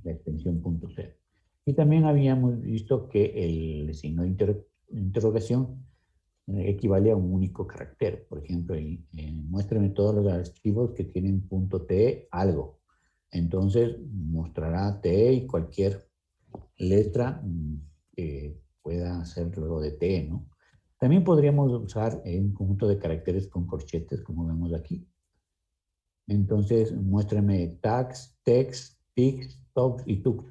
la extensión .0. Y también habíamos visto que el signo de interrogación equivale a un único carácter. Por ejemplo, muéstrame todos los archivos que tienen .t algo. Entonces, mostrará t y cualquier letra que pueda ser luego de t, ¿no? También podríamos usar un conjunto de caracteres con corchetes, como vemos aquí. Entonces, muéstrame tags, text, pics, togs y tux.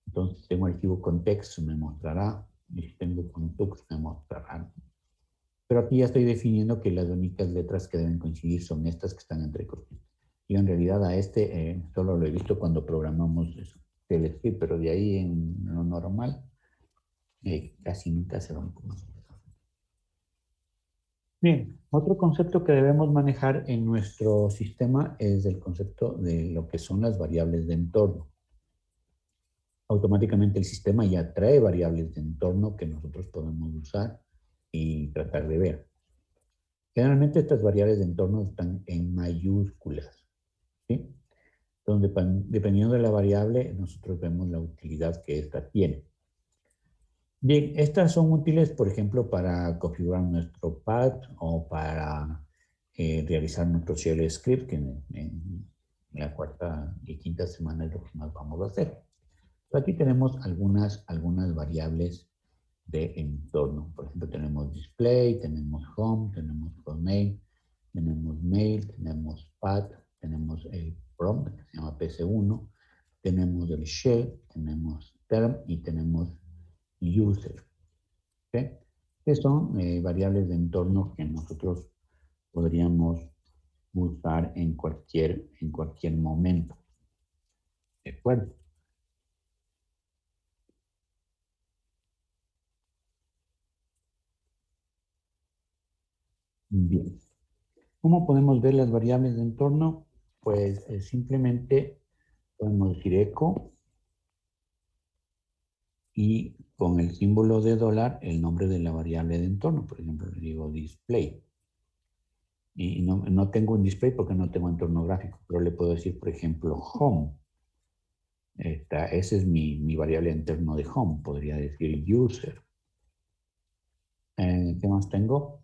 Entonces, tengo archivo con text, me mostrará. Y si tengo con tux, me mostrará. Pero aquí ya estoy definiendo que las únicas letras que deben coincidir son estas que están entre corchetes. Yo en realidad a solo lo he visto cuando programamos TeleScript, pero de ahí en lo normal casi nunca se van con eso. Bien, otro concepto que debemos manejar en nuestro sistema es el concepto de lo que son las variables de entorno. Automáticamente el sistema ya trae variables de entorno que nosotros podemos usar y tratar de ver. Generalmente estas variables de entorno están en mayúsculas, ¿sí? Donde dependiendo de la variable, nosotros vemos la utilidad que ésta tiene. Bien, estas son útiles, por ejemplo, para configurar nuestro pad o para realizar nuestro shell script, que en la cuarta y quinta semana es lo que más vamos a hacer. Aquí tenemos algunas variables de entorno. Por ejemplo, tenemos display, tenemos home, tenemos hostname, tenemos mail, tenemos path, tenemos el prompt, que se llama PC1, tenemos el shell, tenemos term y tenemos user. ¿Okay? Que son variables de entorno que nosotros podríamos usar en cualquier momento. ¿De acuerdo? Bien. ¿Cómo podemos ver las variables de entorno? Pues simplemente podemos decir echo y con el símbolo de dólar el nombre de la variable de entorno. Por ejemplo, le digo display. Y no tengo un display porque no tengo entorno gráfico, pero le puedo decir, por ejemplo, home. Ese es mi variable interno de home. Podría decir user. ¿Qué más tengo?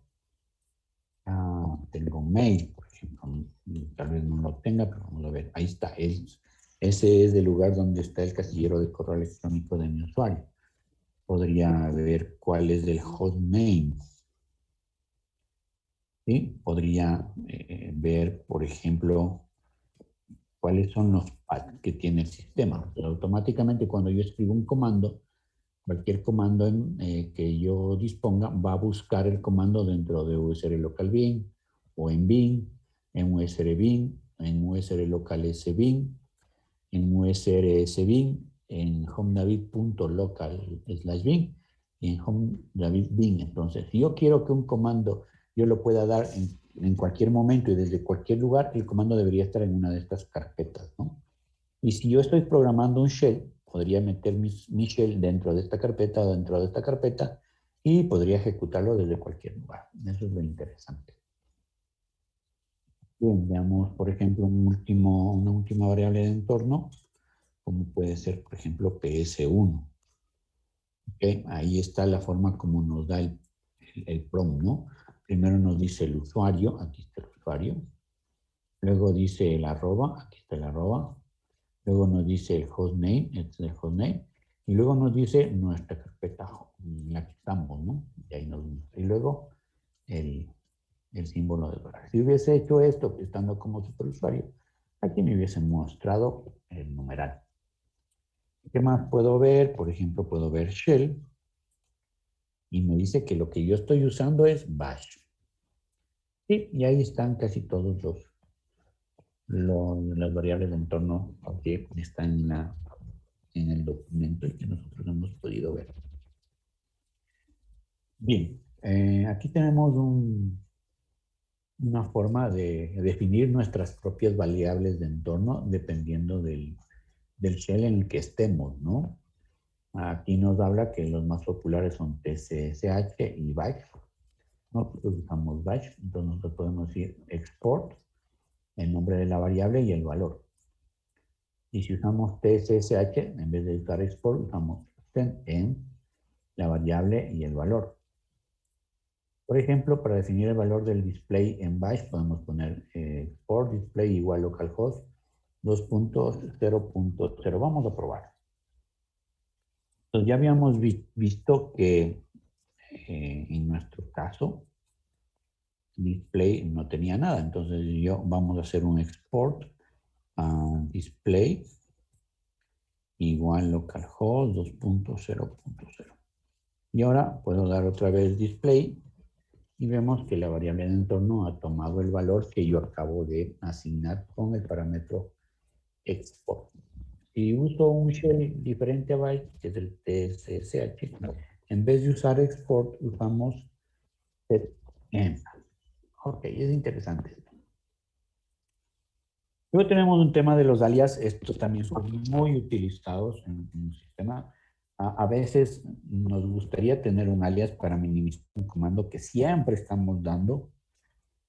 Tengo mail, por ejemplo. Tal vez no lo tenga, pero vamos a ver. Ahí está. Ese es el lugar donde está el casillero de correo electrónico de mi usuario. Podría ver cuál es el hostname. ¿Sí? Podría ver, por ejemplo, cuáles son los paths que tiene el sistema. Pero automáticamente cuando yo escribo un comando, cualquier comando que yo disponga va a buscar el comando dentro de USR local bin o en bin, en USR bin, en USR local sbin, en USR sbin, en homedavid.local/bin y en homedavid bin. Entonces, si yo quiero que un comando yo lo pueda dar en cualquier momento y desde cualquier lugar, el comando debería estar en una de estas carpetas, ¿no? Y si yo estoy programando un shell, podría meter mi shell dentro de esta carpeta o dentro de esta carpeta y podría ejecutarlo desde cualquier lugar. Eso es lo interesante. Bien, veamos, por ejemplo, una última variable de entorno, como puede ser, por ejemplo, PS1. ¿Okay? Ahí está la forma como nos da el prompt, ¿no? Primero nos dice el usuario, aquí está el usuario. Luego dice el arroba, aquí está el arroba. Luego nos dice el hostname, este es el hostname. Y luego nos dice nuestra carpeta en la que estamos, ¿no? Y ahí nos muestra. Y luego el símbolo de dólar. Si hubiese hecho esto estando como superusuario, aquí me hubiese mostrado el numeral. ¿Qué más puedo ver? Por ejemplo, puedo ver shell. Y me dice que lo que yo estoy usando es bash. Sí, y ahí están casi todos las variables de entorno que están en el documento y que nosotros hemos podido ver. Bien, aquí tenemos una forma de definir nuestras propias variables de entorno dependiendo del shell en el que estemos, ¿no? Aquí nos habla que los más populares son tcsh y bash. Nosotros usamos bash, entonces nosotros podemos decir export, el nombre de la variable y el valor. Y si usamos TSSH, en vez de usar export, usamos send en la variable y el valor. Por ejemplo, para definir el valor del display en bash, podemos poner export display igual localhost 2.0.0. Vamos a probar. Entonces ya habíamos visto que en nuestro caso, display no tenía nada. Entonces vamos a hacer un export a display igual localhost 2.0.0. Y ahora puedo dar otra vez display y vemos que la variable de entorno ha tomado el valor que yo acabo de asignar con el parámetro export. Si uso un shell diferente a byte, que es el TSSH, en vez de usar export, usamos setemp. Ok, es interesante. Luego tenemos un tema de los alias. Estos también son muy utilizados en un sistema. A veces nos gustaría tener un alias para minimizar un comando que siempre estamos dando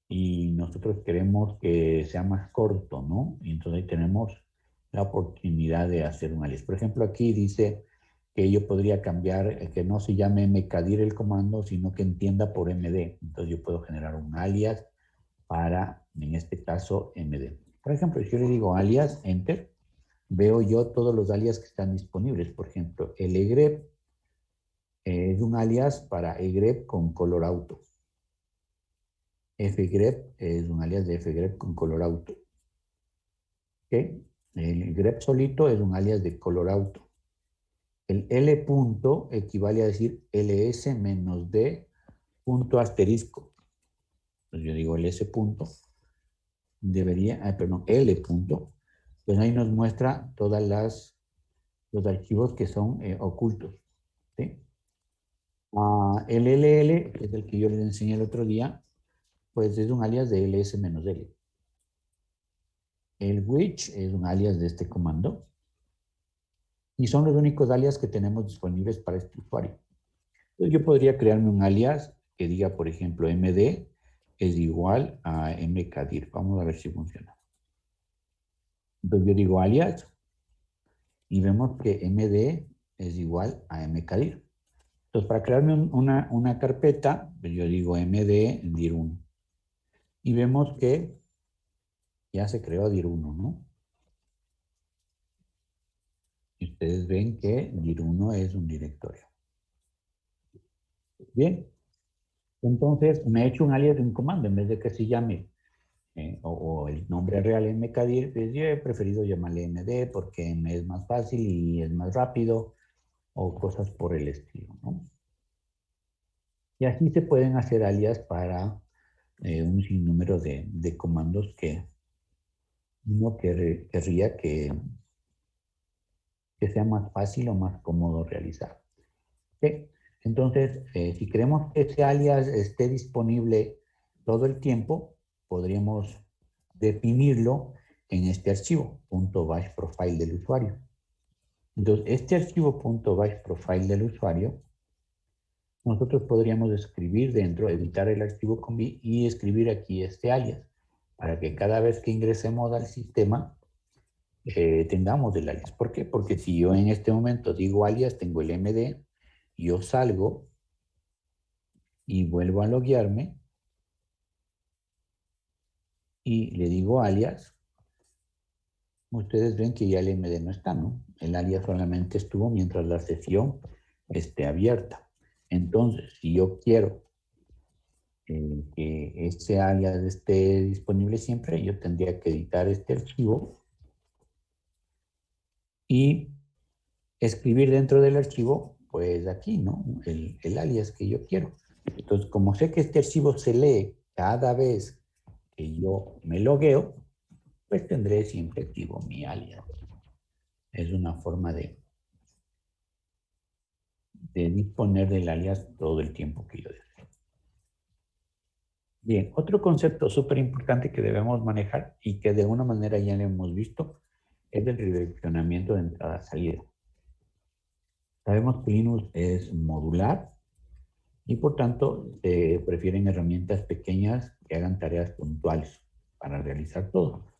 y nosotros queremos que sea más corto, ¿no? Y entonces ahí tenemos la oportunidad de hacer un alias. Por ejemplo, aquí dice que yo podría cambiar, que no se llame mcadir el comando, sino que entienda por md. Entonces yo puedo generar un alias para, en este caso, md. Por ejemplo, si yo le digo alias, enter, veo yo todos los alias que están disponibles. Por ejemplo, el egrep es un alias para egrep con color auto. fgrep es un alias de fgrep con color auto. ¿Okay? El grep solito es un alias de color auto. El L punto equivale a decir ls menos d punto asterisco. Entonces yo digo ls punto, perdón, L punto, pues ahí nos muestra todas los archivos que son ocultos. ¿Sí? El LL, que es el que yo les enseñé el otro día, pues es un alias de ls-l. El which es un alias de este comando. Y son los únicos alias que tenemos disponibles para este usuario. Entonces yo podría crearme un alias que diga, por ejemplo, md es igual a mcadir. Vamos a ver si funciona. Entonces yo digo alias y vemos que md es igual a mcadir. Entonces para crearme una carpeta, pues yo digo md dir1. Y vemos que ya se creó dir1, ¿no? Y ustedes ven que dir1 es un directorio. Bien. Entonces me he hecho un alias de un comando en vez de que se llame o el nombre real mcadir, pues yo he preferido llamarle md porque me es más fácil y es más rápido o cosas por el estilo, ¿no? Y así se pueden hacer alias para un sinnúmero de comandos que uno querría que sea más fácil o más cómodo realizar. ¿Sí? Entonces, si queremos que ese alias esté disponible todo el tiempo, podríamos definirlo en este archivo, .bash profile del usuario. Entonces, este archivo .bash profile del usuario, nosotros podríamos escribir dentro, editar el archivo con B y escribir aquí este alias, para que cada vez que ingresemos al sistema, tengamos el alias. ¿Por qué? Porque si yo en este momento digo alias, tengo el MD, yo salgo y vuelvo a loguearme y le digo alias, ustedes ven que ya el MD no está, ¿no? El alias solamente estuvo mientras la sesión esté abierta. Entonces, si yo quiero que este alias esté disponible siempre, yo tendría que editar este archivo y escribir dentro del archivo, pues aquí, ¿no? El alias que yo quiero. Entonces, como sé que este archivo se lee cada vez que yo me logueo, pues tendré siempre activo mi alias. Es una forma de disponer del alias todo el tiempo que yo deseo. Bien, otro concepto súper importante que debemos manejar y que de alguna manera ya lo hemos visto es el redireccionamiento de entrada-salida. Sabemos que Linux es modular y por tanto se prefieren herramientas pequeñas que hagan tareas puntuales para realizar todo.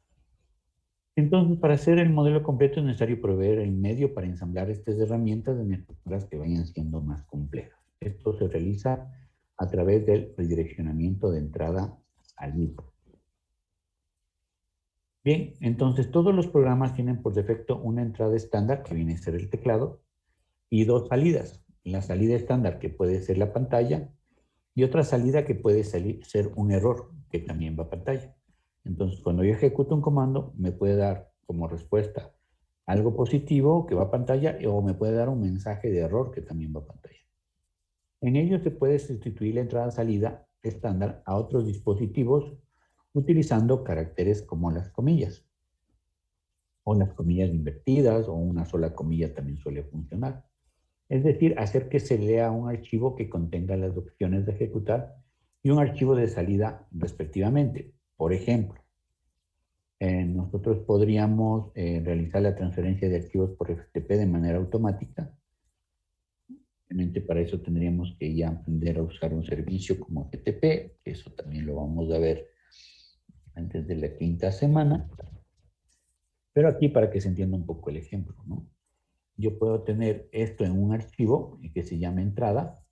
Entonces, para hacer el modelo completo es necesario proveer el medio para ensamblar estas herramientas en estructuras que vayan siendo más complejas. Esto se realiza a través del redireccionamiento de entrada al mismo. Bien, entonces todos los programas tienen por defecto una entrada estándar, que viene a ser el teclado, y dos salidas. La salida estándar, que puede ser la pantalla, y otra salida que puede ser un error, que también va a pantalla. Entonces, cuando yo ejecuto un comando, me puede dar como respuesta algo positivo que va a pantalla o me puede dar un mensaje de error que también va a pantalla. En ello se puede sustituir la entrada-salida estándar a otros dispositivos utilizando caracteres como las comillas o las comillas invertidas o una sola comilla también suele funcionar. Es decir, hacer que se lea un archivo que contenga las opciones de ejecutar y un archivo de salida respectivamente. Por ejemplo, nosotros podríamos realizar la transferencia de archivos por FTP de manera automática. Obviamente para eso tendríamos que ya aprender a usar un servicio como FTP, que eso también lo vamos a ver antes de la quinta semana. Pero aquí para que se entienda un poco el ejemplo, ¿no? Yo puedo tener esto en un archivo que se llama entrada.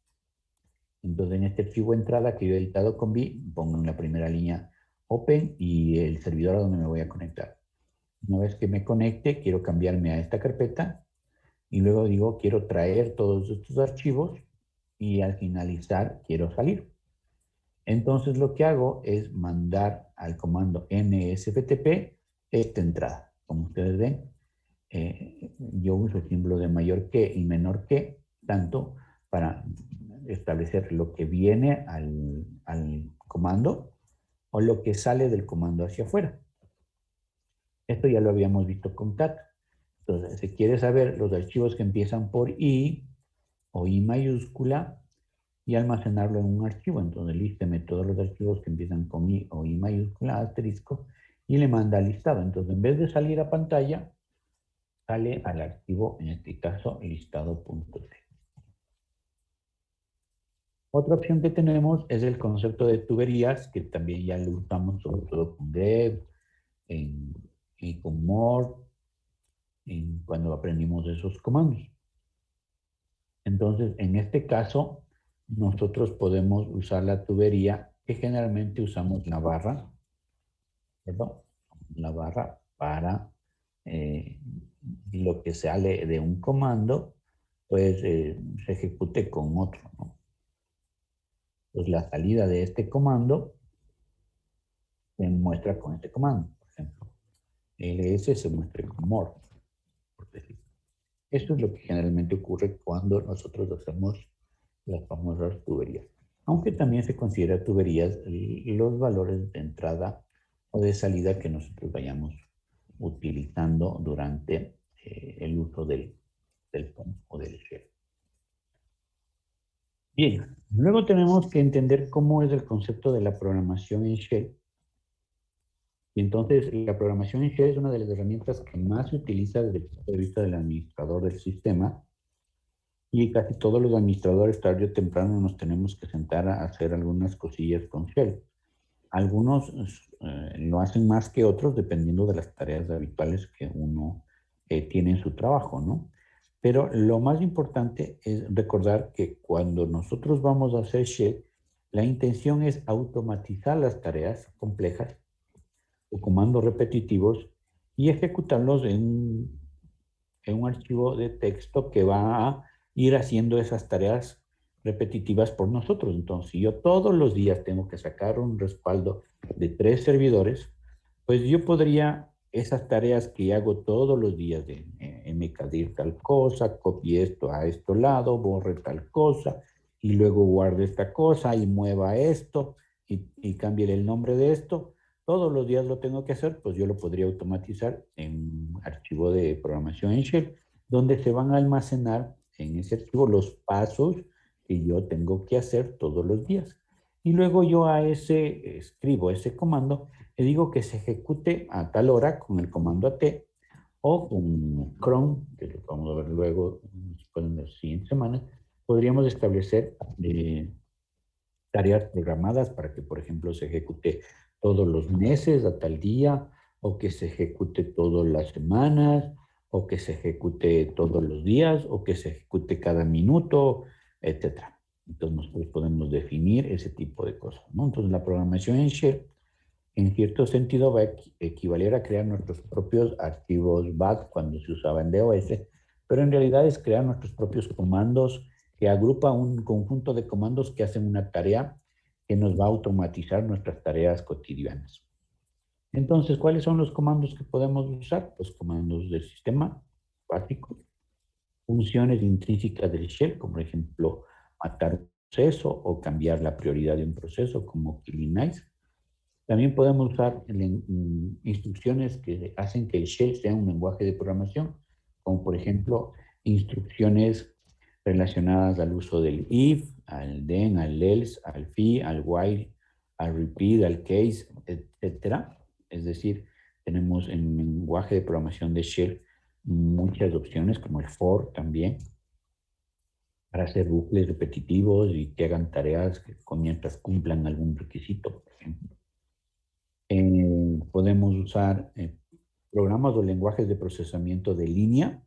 Entonces en este archivo entrada que yo he editado con V, pongo en la primera línea open y el servidor a donde me voy a conectar. Una vez que me conecte, quiero cambiarme a esta carpeta y luego digo, quiero traer todos estos archivos y al finalizar quiero salir. Entonces lo que hago es mandar al comando nsftp esta entrada. Como ustedes ven, yo uso el símbolo de mayor que y menor que, tanto para establecer lo que viene al comando o lo que sale del comando hacia afuera. Esto ya lo habíamos visto con cat. Entonces, si quieres saber los archivos que empiezan por I o I mayúscula y almacenarlo en un archivo, entonces lísteme todos los archivos que empiezan con I o I mayúscula, asterisco, y le manda listado. Entonces, en vez de salir a pantalla, sale al archivo, en este caso, listado.t. Otra opción que tenemos es el concepto de tuberías, que también ya lo usamos sobre todo con Grep, y con More, cuando aprendimos esos comandos. Entonces, en este caso, nosotros podemos usar la tubería, que generalmente usamos la barra, ¿perdón? La barra para lo que sale de un comando, pues se ejecute con otro, ¿no? Pues la salida de este comando se muestra con este comando, por ejemplo. ls se muestra con more, por decir. Esto es lo que generalmente ocurre cuando nosotros hacemos las famosas tuberías. Aunque también se considera tuberías los valores de entrada o de salida que nosotros vayamos utilizando durante el uso del POM o del shell. Bien, luego tenemos que entender cómo es el concepto de la programación en shell. Y entonces la programación en shell es una de las herramientas que más se utiliza desde el punto de vista del administrador del sistema. Y casi todos los administradores tarde o temprano nos tenemos que sentar a hacer algunas cosillas con shell. Algunos lo hacen más que otros dependiendo de las tareas habituales que uno tiene en su trabajo, ¿no? Pero lo más importante es recordar que cuando nosotros vamos a hacer shell, la intención es automatizar las tareas complejas o comandos repetitivos y ejecutarlos en un archivo de texto que va a ir haciendo esas tareas repetitivas por nosotros. Entonces, si yo todos los días tengo que sacar un respaldo de 3 servidores, pues yo podría esas tareas que hago todos los días de mkdir tal cosa, copie esto a este lado, borre tal cosa, y luego guarde esta cosa y mueva esto y cambie el nombre de esto. Todos los días lo tengo que hacer, pues yo lo podría automatizar en un archivo de programación en shell, donde se van a almacenar en ese archivo los pasos que yo tengo que hacer todos los días. Y luego yo a ese escribo ese comando, le digo que se ejecute a tal hora con el comando AT o con cron, que lo vamos a ver luego en las siguientes semanas, podríamos establecer tareas programadas para que, por ejemplo, se ejecute todos los meses a tal día o que se ejecute todas las semanas, o que se ejecute todos los días, o que se ejecute cada minuto, etcétera. Entonces nosotros podemos definir ese tipo de cosas, ¿no? Entonces la programación en Shell, en cierto sentido, va a equivaler a crear nuestros propios archivos BAT cuando se usaba en DOS, pero en realidad es crear nuestros propios comandos que agrupa un conjunto de comandos que hacen una tarea que nos va a automatizar nuestras tareas cotidianas. Entonces, ¿cuáles son los comandos que podemos usar? Pues comandos del sistema básicos, funciones intrínsecas del shell, como por ejemplo matar un proceso o cambiar la prioridad de un proceso, como killing nice. También podemos usar instrucciones que hacen que el shell sea un lenguaje de programación, como por ejemplo instrucciones relacionadas al uso del if, al then, al else, al fi, al while, al repeat, al case, etcétera. Es decir, tenemos en el lenguaje de programación de shell muchas opciones, como el for también, para hacer bucles repetitivos y que hagan tareas mientras cumplan algún requisito, por ejemplo. Podemos usar programas o lenguajes de procesamiento de línea,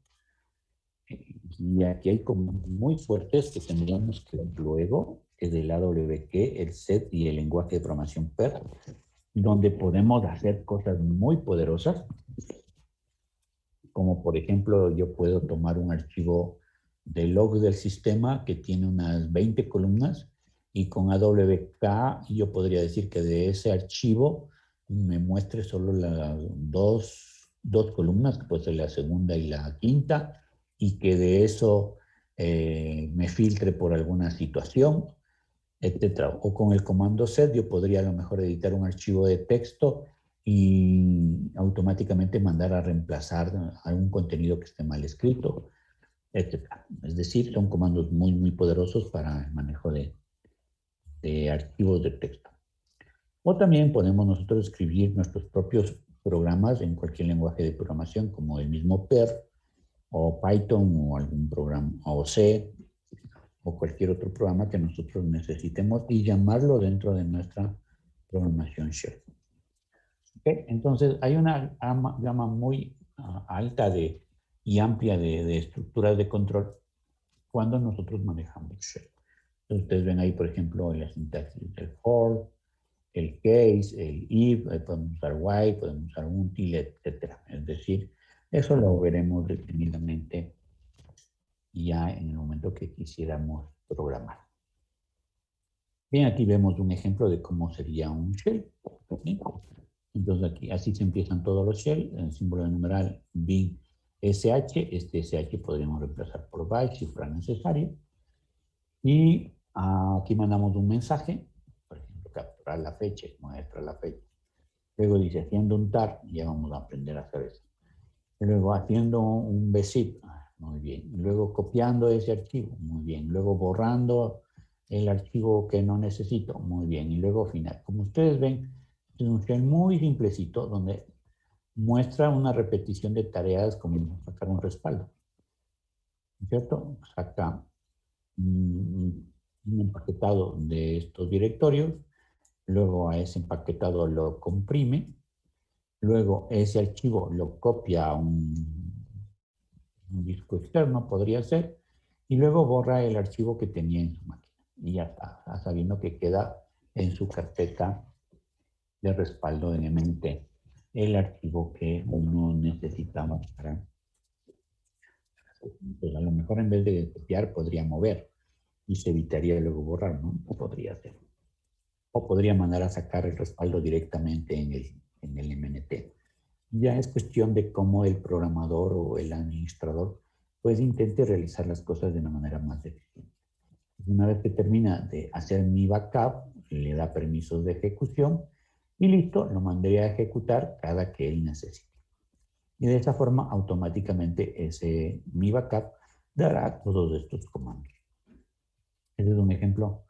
y aquí hay como muy fuertes que tendríamos que ver luego, que es el AWK, el SET y el lenguaje de programación PER, donde podemos hacer cosas muy poderosas, como por ejemplo yo puedo tomar un archivo de logs del sistema que tiene unas 20 columnas, y con AWK yo podría decir que de ese archivo me muestre solo las dos columnas, que puede ser la segunda y la quinta, y que de eso me filtre por alguna situación, etcétera. O con el comando set yo podría a lo mejor editar un archivo de texto y automáticamente mandar a reemplazar algún contenido que esté mal escrito, etcétera. Es decir, son comandos muy, muy poderosos para el manejo de archivos de texto. O también podemos nosotros escribir nuestros propios programas en cualquier lenguaje de programación, como el mismo PER, o Python, o algún programa, o C, o cualquier otro programa que nosotros necesitemos, y llamarlo dentro de nuestra programación shell. ¿Okay? Entonces, hay una gama muy alta y amplia de estructuras de control cuando nosotros manejamos shell. Entonces, ustedes ven ahí, por ejemplo, la sintaxis del for, el case, el if, podemos usar while, podemos usar until, etcétera. Es decir, eso lo veremos detenidamente ya en el momento que quisiéramos programar. Bien, aquí vemos un ejemplo de cómo sería un shell. ¿Sí? Entonces aquí, así se empiezan todos los shell, el símbolo de numeral bin sh, este sh podríamos reemplazar por byte si fuera necesario. Y aquí mandamos un mensaje, por ejemplo, capturar la fecha, muestra la fecha. Luego dice haciendo un tar, ya vamos a aprender a hacer eso. Luego haciendo un bzip, muy bien. Luego copiando ese archivo, muy bien. Luego borrando el archivo que no necesito, muy bien. Y luego final. Como ustedes ven, es un shell muy simplecito donde muestra una repetición de tareas como sacar un respaldo. ¿Cierto? Saca un empaquetado de estos directorios, luego a ese empaquetado lo comprime, luego ese archivo lo copia a un disco externo, podría ser, y luego borra el archivo que tenía en su máquina. Y ya está, sabiendo que queda en su carpeta de respaldo en MNT el archivo que uno necesitamos para. Pues a lo mejor en vez de copiar podría mover y se evitaría luego borrar, ¿no? Podría ser. O podría mandar a sacar el respaldo directamente en el MNT. Ya es cuestión de cómo el programador o el administrador pues intente realizar las cosas de una manera más eficiente. Una vez que termina de hacer mi backup, le da permisos de ejecución y listo, lo mandaría a ejecutar cada que él necesite. Y de esa forma, automáticamente mi backup dará todos estos comandos. Ese es un ejemplo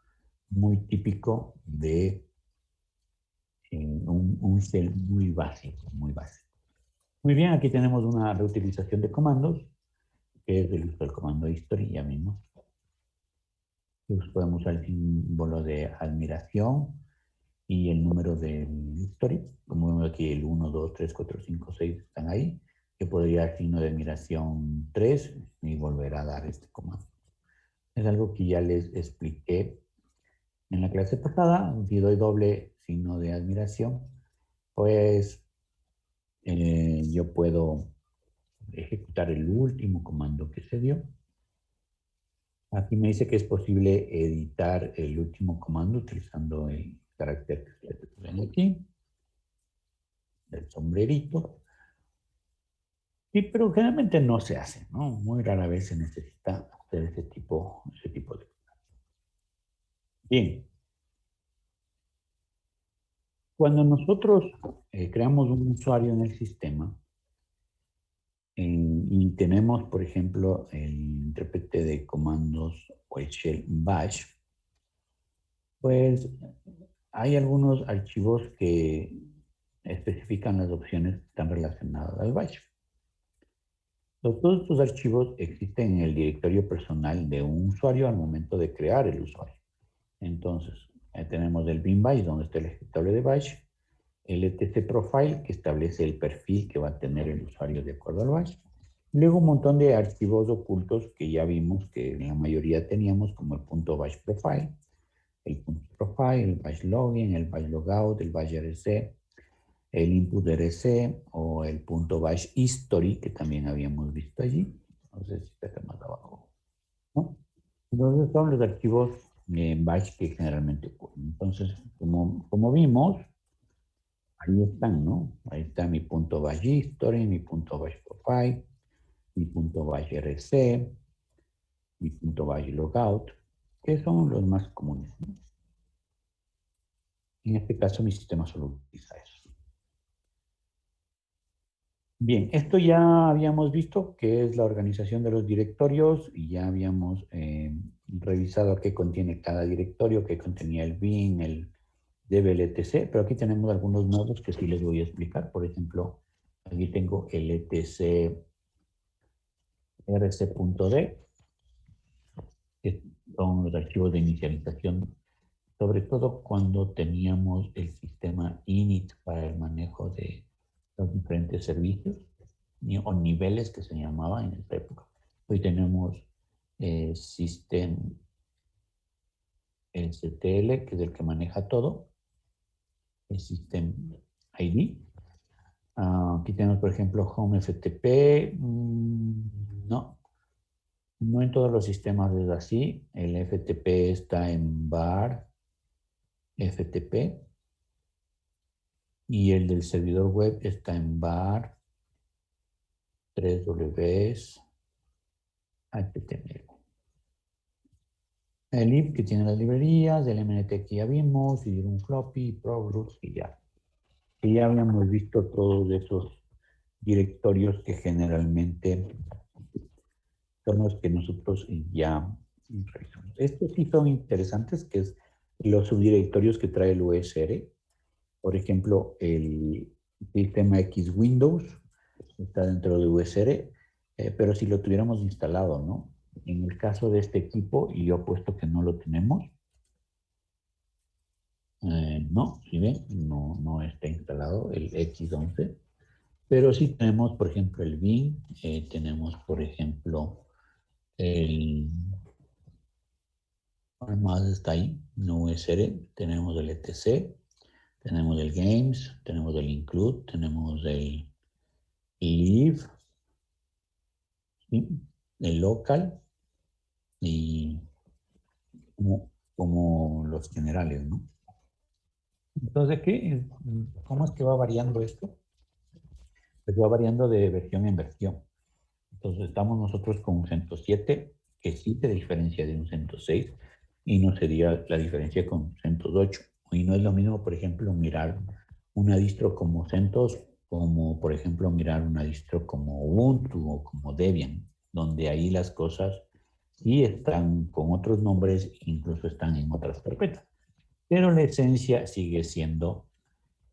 muy típico de un shell muy básico, muy básico. Muy bien, aquí tenemos una reutilización de comandos, que es el uso del comando history, ya mismo. Pues podemos usar el símbolo de admiración y el número del history. Como vemos aquí, el 1, 2, 3, 4, 5, 6 están ahí. Yo podría dar signo de admiración 3 y volver a dar este comando. Es algo que ya les expliqué en la clase pasada. Si doy doble signo de admiración, pues yo puedo ejecutar el último comando que se dio. Aquí me dice que es posible editar el último comando utilizando el carácter que ustedes ven aquí, el sombrerito. Sí, pero generalmente no se hace, ¿no? Muy rara vez se necesita hacer ese tipo de cosas. Bien, cuando nosotros creamos un usuario en el sistema y tenemos, por ejemplo, el intérprete de comandos o el shell bash, pues hay algunos archivos que especifican las opciones que están relacionadas al bash. Todos estos archivos existen en el directorio personal de un usuario al momento de crear el usuario. Entonces, tenemos el bin bash, donde está el ejecutable de bash, el etc profile, que establece el perfil que va a tener el usuario de acuerdo al bash. Luego un montón de archivos ocultos que ya vimos que la mayoría teníamos, como el .bash profile, el .profile, el bash login, el bash logout, el bash rc, el input rc o el .bash history, que también habíamos visto allí. No sé si está más abajo, ¿no? Entonces son los archivos bash que generalmente ocurren. Entonces, como vimos, ahí están, ¿no? Ahí está mi .bash history, mi .bash profile, mi .bash rc, mi .bash logout, que son los más comunes, ¿no? En este caso, mi sistema solo utiliza eso. Bien, esto ya habíamos visto que es la organización de los directorios y ya habíamos revisado qué contiene cada directorio, qué contenía el bin, el dev, el etc. Pero aquí tenemos algunos nodos que sí les voy a explicar. Por ejemplo, aquí tengo el etc rc.d, que son los archivos de inicialización, sobre todo cuando teníamos el sistema init para el manejo de los diferentes servicios o niveles que se llamaban en esta época. Hoy tenemos System STL, que es el que maneja todo, el System ID. Aquí tenemos, por ejemplo, Home FTP. No, no en todos los sistemas es así. El FTP está en bar FTP y el del servidor web está en bar 3Ws HTML. El lib que tiene las librerías, el MNT que ya vimos, y un floppy, progress y ya. Y ya habíamos visto todos esos directorios que generalmente son los que nosotros ya revisamos. Estos sí son interesantes, que es los subdirectorios que trae el USR. Por ejemplo, el sistema X Windows está dentro de USR, pero si lo tuviéramos instalado, ¿no? En el caso de este equipo, y yo apuesto que no lo tenemos, no, si ven, no está instalado el X11, pero sí tenemos, por ejemplo, el bin, tenemos, por ejemplo, el, ¿cuál más está ahí? No USR, tenemos el etc, tenemos el games, tenemos el include, tenemos el live, ¿sí? El local y como los generales, ¿no? Entonces, ¿cómo es que va variando esto? Pues va variando de versión en versión. Entonces estamos nosotros con un CentOS 7 que sí se diferencia de un CentOS 6 y no sería la diferencia con CentOS 8. Y no es lo mismo, por ejemplo, mirar una distro como CentOS como, por ejemplo, mirar una distro como Ubuntu o como Debian, donde ahí las cosas sí están con otros nombres, incluso están en otras carpetas. Pero la esencia sigue siendo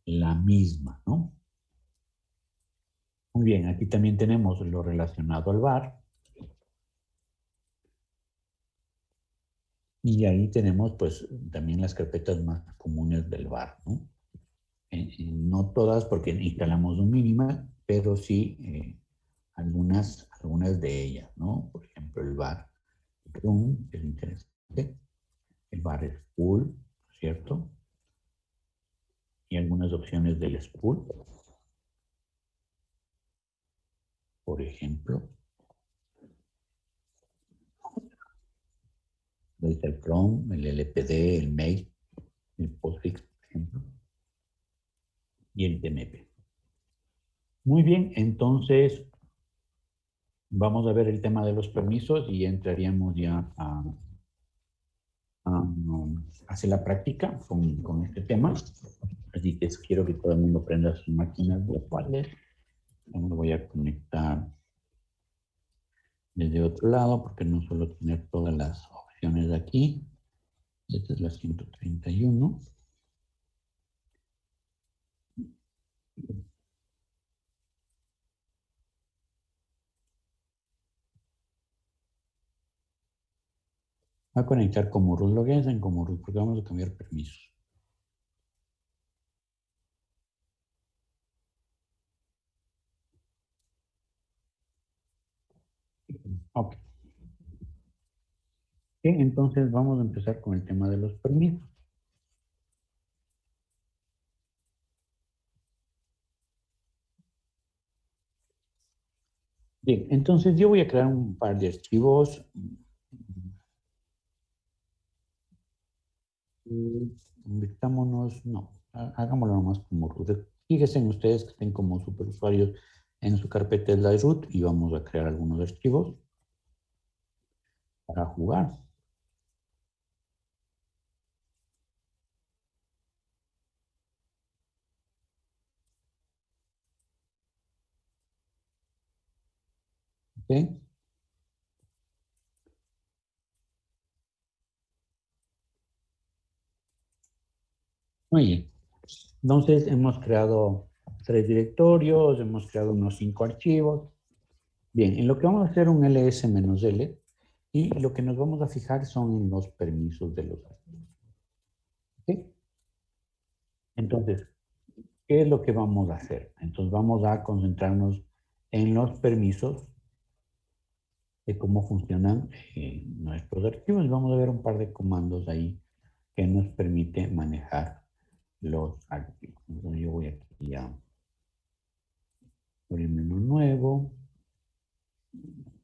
la misma, ¿no? Muy bien, aquí también tenemos lo relacionado al bar. Y ahí tenemos pues también las carpetas más comunes del VAR, ¿no? No todas porque instalamos un minimal, pero sí algunas de ellas, ¿no? Por ejemplo, el VAR Room, es interesante. El VAR Spool, ¿cierto? Y algunas opciones del Spool. Por ejemplo, desde el Chrome, el LPD, el Mail, el Postfix, por ejemplo, y el TMP. Muy bien, entonces vamos a ver el tema de los permisos y entraríamos ya a hacer la práctica con este tema. Así que quiero que todo el mundo prenda sus máquinas virtuales. Me voy a conectar desde otro lado porque no suelo tener todas las opciones de aquí. Esta es la 131. Voy a conectar como root logins en como root porque vamos a cambiar permisos. Ok. Bien, entonces vamos a empezar con el tema de los permisos. Bien, entonces yo voy a crear un par de archivos. Convirtámonos, no, hagámoslo nomás como root. Fíjense en ustedes que estén como superusuarios en su carpeta de root y vamos a crear algunos archivos para jugar. ¿Ok? Muy bien. Entonces hemos creado 3 directorios, hemos creado unos 5 archivos. Bien, en lo que vamos a hacer un ls-l y lo que nos vamos a fijar son en los permisos de los archivos. ¿Ok? Entonces, ¿qué es lo que vamos a hacer? Entonces vamos a concentrarnos en los permisos de cómo funcionan nuestros archivos. Vamos a ver un par de comandos ahí que nos permite manejar los archivos. Entonces yo voy aquí a abrir menú nuevo.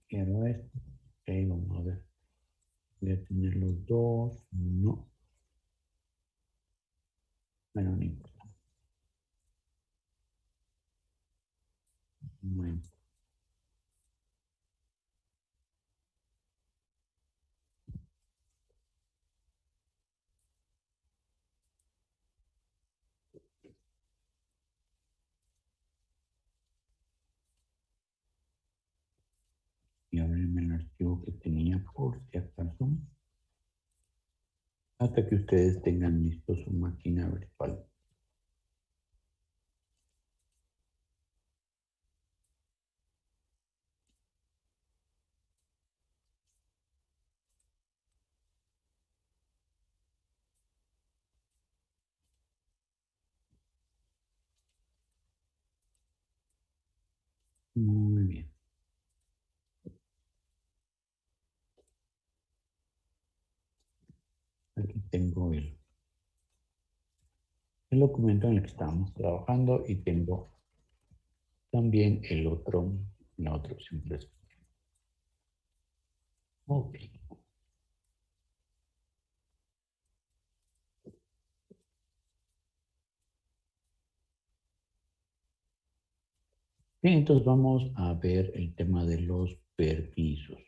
Quiero esto. Ok, vamos a ver. Voy a tener los dos. No. Bueno, no importa. Bueno, y abrirme el archivo que tenía por si acaso. Hasta que ustedes tengan listo su máquina virtual. Muy bien. Aquí tengo el documento en el que estábamos trabajando y tengo también la otra opción. Ok. Bien, entonces vamos a ver el tema de los permisos.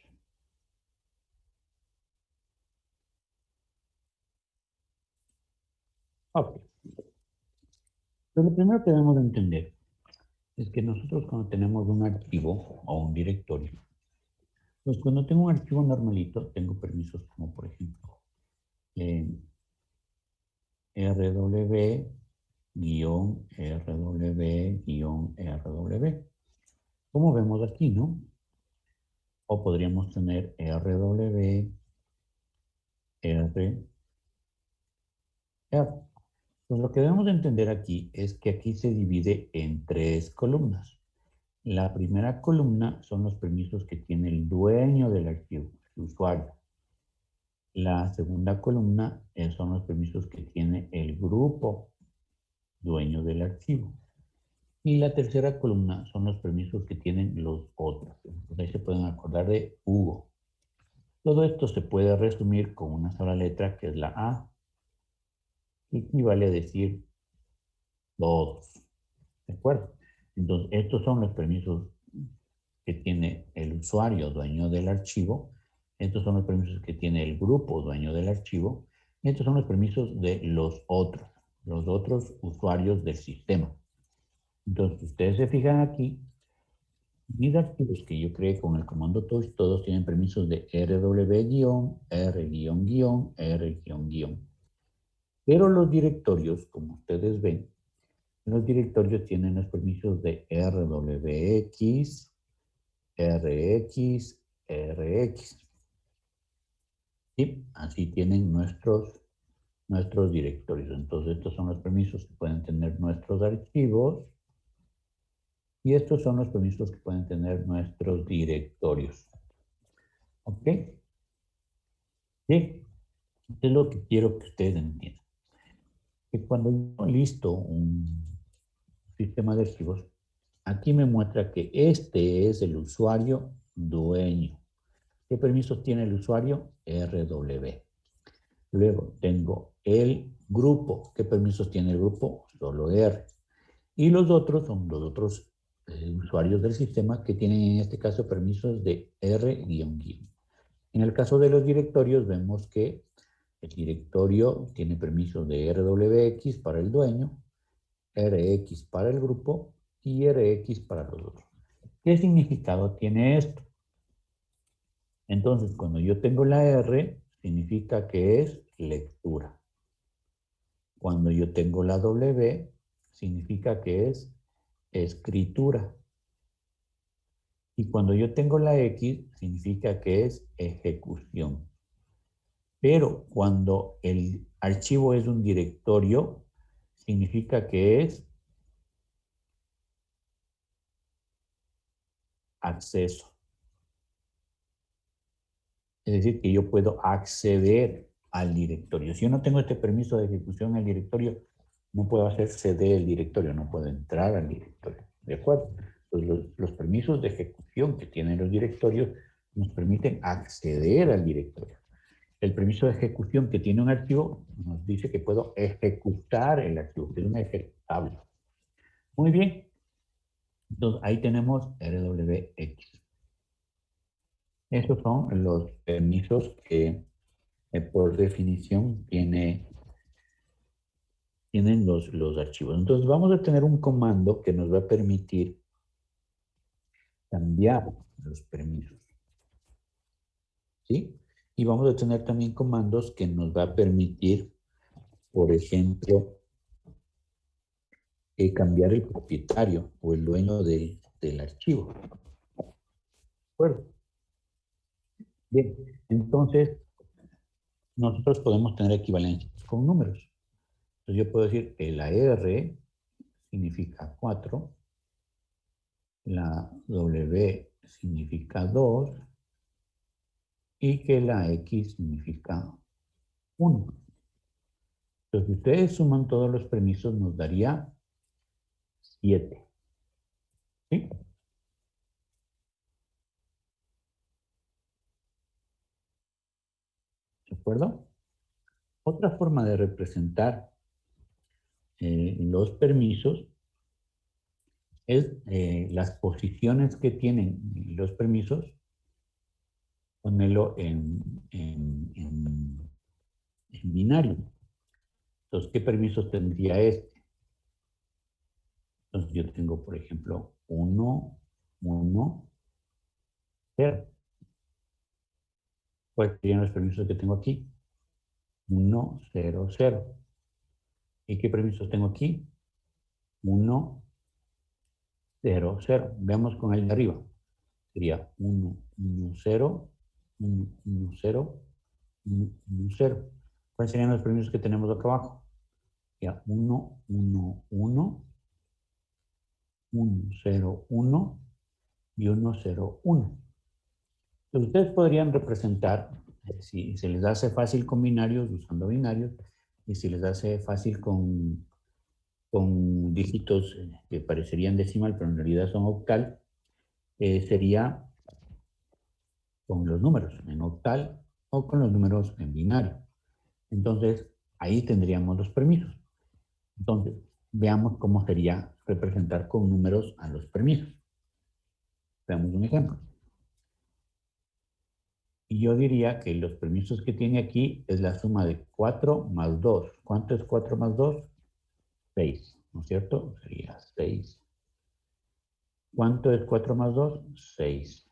Ok. Pero lo primero que debemos de entender es que nosotros cuando tenemos un archivo o un directorio, pues cuando tengo un archivo normalito, tengo permisos como por ejemplo rw-rw-rw. Como vemos aquí, ¿no? O podríamos tener rw R, R. Pues lo que debemos entender aquí es que aquí se divide en 3 columnas. La primera columna son los permisos que tiene el dueño del archivo, el usuario. La segunda columna son los permisos que tiene el grupo dueño del archivo. Y la tercera columna son los permisos que tienen los otros. Entonces ahí se pueden acordar de Hugo. Todo esto se puede resumir con una sola letra que es la A, que equivale a decir todos. ¿De acuerdo? Entonces, estos son los permisos que tiene el usuario dueño del archivo. Estos son los permisos que tiene el grupo dueño del archivo. Y estos son los permisos de los otros usuarios del sistema. Entonces, ustedes se fijan aquí, mis archivos que yo creé con el comando todos tienen permisos de rw-, r-, r-. Pero los directorios, como ustedes ven, los directorios tienen los permisos de rwx, rx, rx. ¿Sí? Así tienen nuestros directorios. Entonces, estos son los permisos que pueden tener nuestros archivos. Y estos son los permisos que pueden tener nuestros directorios. ¿Ok? Bien. Esto es lo que quiero que ustedes entiendan. Que cuando yo listo un sistema de archivos, aquí me muestra que este es el usuario dueño. ¿Qué permisos tiene el usuario? RW. Luego tengo el grupo. ¿Qué permisos tiene el grupo? Solo R. Y los otros son los otros usuarios del sistema que tienen en este caso permisos de R-. En el caso de los directorios vemos que el directorio tiene permisos de RWX para el dueño, RX para el grupo y RX para los otros. ¿Qué significado tiene esto? Entonces, cuando yo tengo la R, significa que es lectura. Cuando yo tengo la W, significa que es escritura. Y cuando yo tengo la X, significa que es ejecución. Pero cuando el archivo es un directorio, significa que es acceso. Es decir, que yo puedo acceder al directorio. Si yo no tengo este permiso de ejecución al directorio, no puedo hacer CD el directorio, no puedo entrar al directorio. ¿De acuerdo? Entonces, los permisos de ejecución que tienen los directorios nos permiten acceder al directorio. El permiso de ejecución que tiene un archivo nos dice que puedo ejecutar el archivo, que es un ejecutable. Muy bien. Entonces, ahí tenemos RWX. Esos son los permisos que por definición tienen los archivos. Entonces vamos a tener un comando que nos va a permitir cambiar los permisos. ¿Sí? Y vamos a tener también comandos que nos va a permitir, por ejemplo, cambiar el propietario o el dueño del archivo. ¿De acuerdo? Bien, entonces nosotros podemos tener equivalencias con números. Entonces yo puedo decir que la R significa 4, la W significa 2 y que la X significa 1. Entonces, si ustedes suman todos los permisos, nos daría 7. ¿Sí? ¿De acuerdo? Otra forma de representar los permisos es las posiciones que tienen los permisos, ponerlo en binario. Entonces, ¿qué permisos tendría este? Entonces, yo tengo, por ejemplo, 1, 1, 0. ¿Cuáles serían los permisos que tengo aquí? 1, 0, 0. ¿Y qué permisos tengo aquí? 1, 0, 0. Veamos con el de arriba. Sería 1, 1, 0, 1, 1, 0, 1, 0. ¿Cuáles serían los permisos que tenemos acá abajo? Ya, 1, 1, 1, 1, 0, 1 y 1, 0, 1. Entonces, ustedes podrían representar, si se les hace fácil con binarios, usando binarios, y si les hace fácil con dígitos que parecerían decimal, pero en realidad son octal, sería con los números en octal o con los números en binario. Entonces, ahí tendríamos los permisos. Entonces, veamos cómo sería representar con números a los permisos. Veamos un ejemplo. Y yo diría que los permisos que tiene aquí es la suma de 4 más 2. ¿Cuánto es 4 más 2? 6, ¿no es cierto? Sería 6. ¿Cuánto es 4 más 2? 6.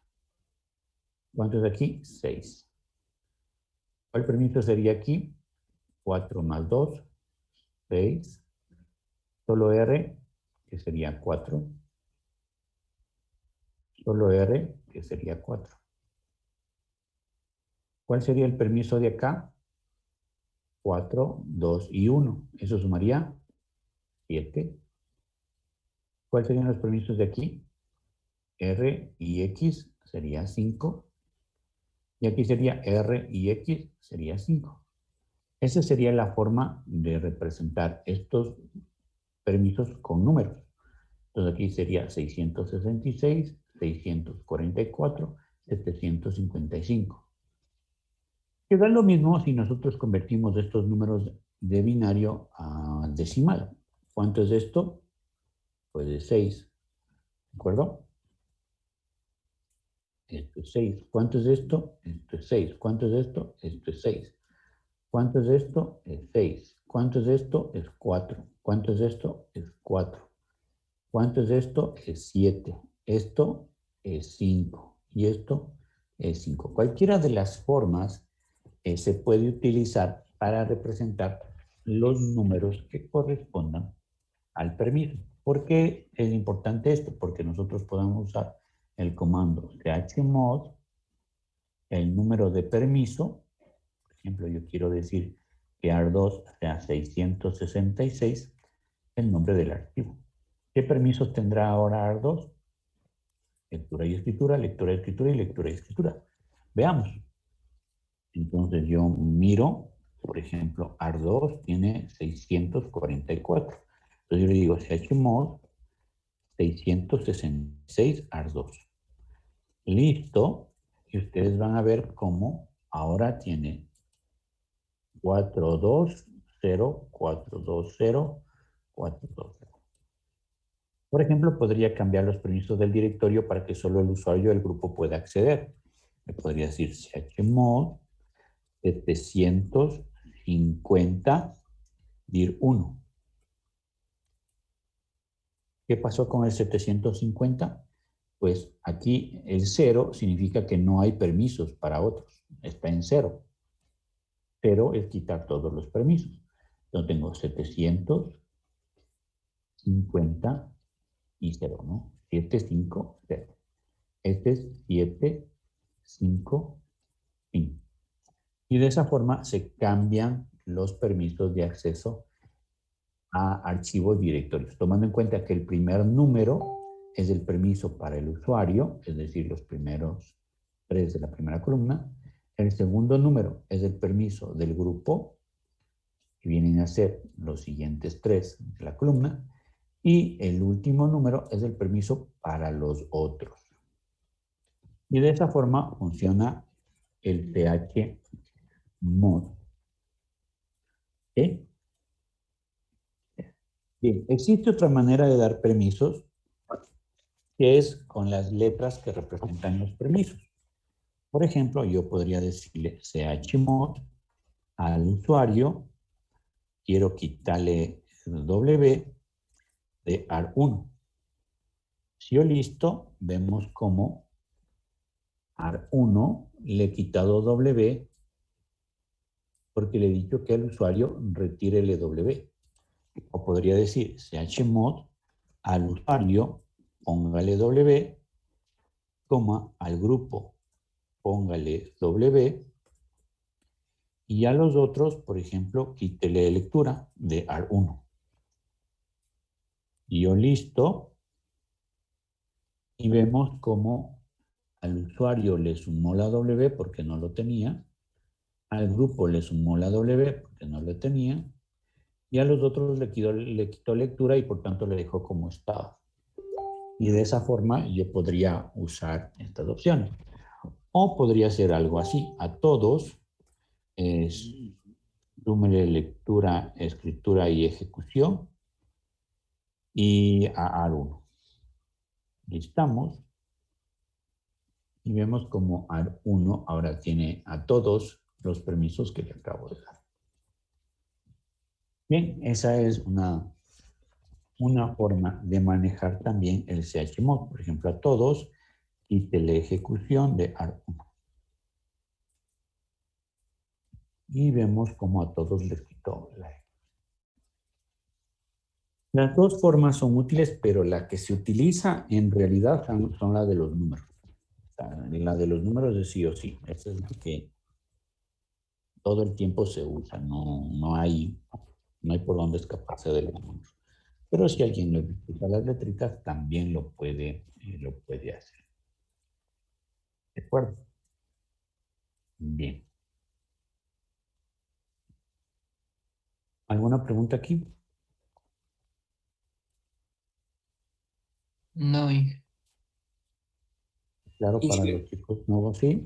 ¿Cuánto es aquí? 6. ¿Cuál permiso sería aquí? 4 más 2, 6. Solo R, que sería 4. Solo R, que sería 4. ¿Cuál sería el permiso de acá? 4, 2 y 1. Eso sumaría 7. ¿Cuáles serían los permisos de aquí? R y X sería 5. Y aquí sería R y X sería 5. Esa sería la forma de representar estos permisos con números. Entonces aquí sería 666, 644, 755. Queda lo mismo si nosotros convertimos estos números de binario a decimal. ¿Cuánto es esto? Pues de 6. ¿De acuerdo? Esto es 6. ¿Cuánto es esto? Esto es 6. ¿Cuánto es esto? Esto es 6. ¿Cuánto es esto? Es 6. ¿Cuánto es esto? Es 4. ¿Cuánto es esto? Es 4. ¿Cuánto es esto? Es 7. Esto es 5. Y esto es 5. Cualquiera de las formas se puede utilizar para representar los números que correspondan al permiso. ¿Por qué es importante esto? Porque nosotros podemos usar el comando chmod, el número de permiso. Por ejemplo, yo quiero decir que AR2 sea 666, el nombre del archivo. ¿Qué permisos tendrá ahora AR2? Lectura y escritura, lectura y escritura y lectura y escritura. Veamos. Entonces yo miro, por ejemplo, AR2 tiene 644. Entonces yo le digo chmod 666 AR2. Listo. Y ustedes van a ver cómo ahora tiene 420, 420, 420. Por ejemplo, podría cambiar los permisos del directorio para que solo el usuario del grupo pueda acceder. Me podría decir chmod 750 dir1. ¿Qué pasó con el 750? Pues aquí el 0 significa que no hay permisos para otros. Está en 0. Pero es quitar todos los permisos. Yo tengo 750 y 0, ¿no? 750. Este es 755. Y de esa forma se cambian los permisos de acceso a archivos directorios, tomando en cuenta que el primer número es el permiso para el usuario, es decir, los primeros 3 de la primera columna. El segundo número es el permiso del grupo, que vienen a ser los siguientes 3 de la columna. Y el último número es el permiso para los otros. Y de esa forma funciona el chmod. ¿Sí? Bien, existe otra manera de dar permisos, que es con las letras que representan los permisos. Por ejemplo, yo podría decirle chmod al usuario, quiero quitarle el W de AR1. Si yo listo, vemos cómo AR1 le he quitado W porque le he dicho que al usuario retire el W. O podría decir chmod al usuario, póngale W, coma, al grupo, póngale W, Y a los otros, por ejemplo, quítele lectura de AR1. Y yo listo. Y vemos cómo al usuario le sumó la W porque no lo tenía, al grupo le sumó la W porque no lo tenía, y a los otros le quitó lectura y por tanto le dejó como estaba. Y de esa forma yo podría usar estas opciones. O podría ser algo así, a todos, súmele lectura, escritura y ejecución, y a AR1. Listamos. Y vemos como AR1 ahora tiene a todos los permisos que le acabo de dar. Bien, esa es una forma de manejar también el chmod. Por ejemplo, a todos, quite la ejecución de AR1. Y vemos como a todos les quitó la ejecución. Las dos formas son útiles, pero la que se utiliza en realidad son las de los números. La de los números es sí o sí. Esa es la que todo el tiempo se usa. No hay por dónde escaparse de los números. Pero si alguien le usa las letritas, también lo puede hacer. ¿De acuerdo? Bien. ¿Alguna pregunta aquí? No, Claro, para y, los chicos nuevos, sí.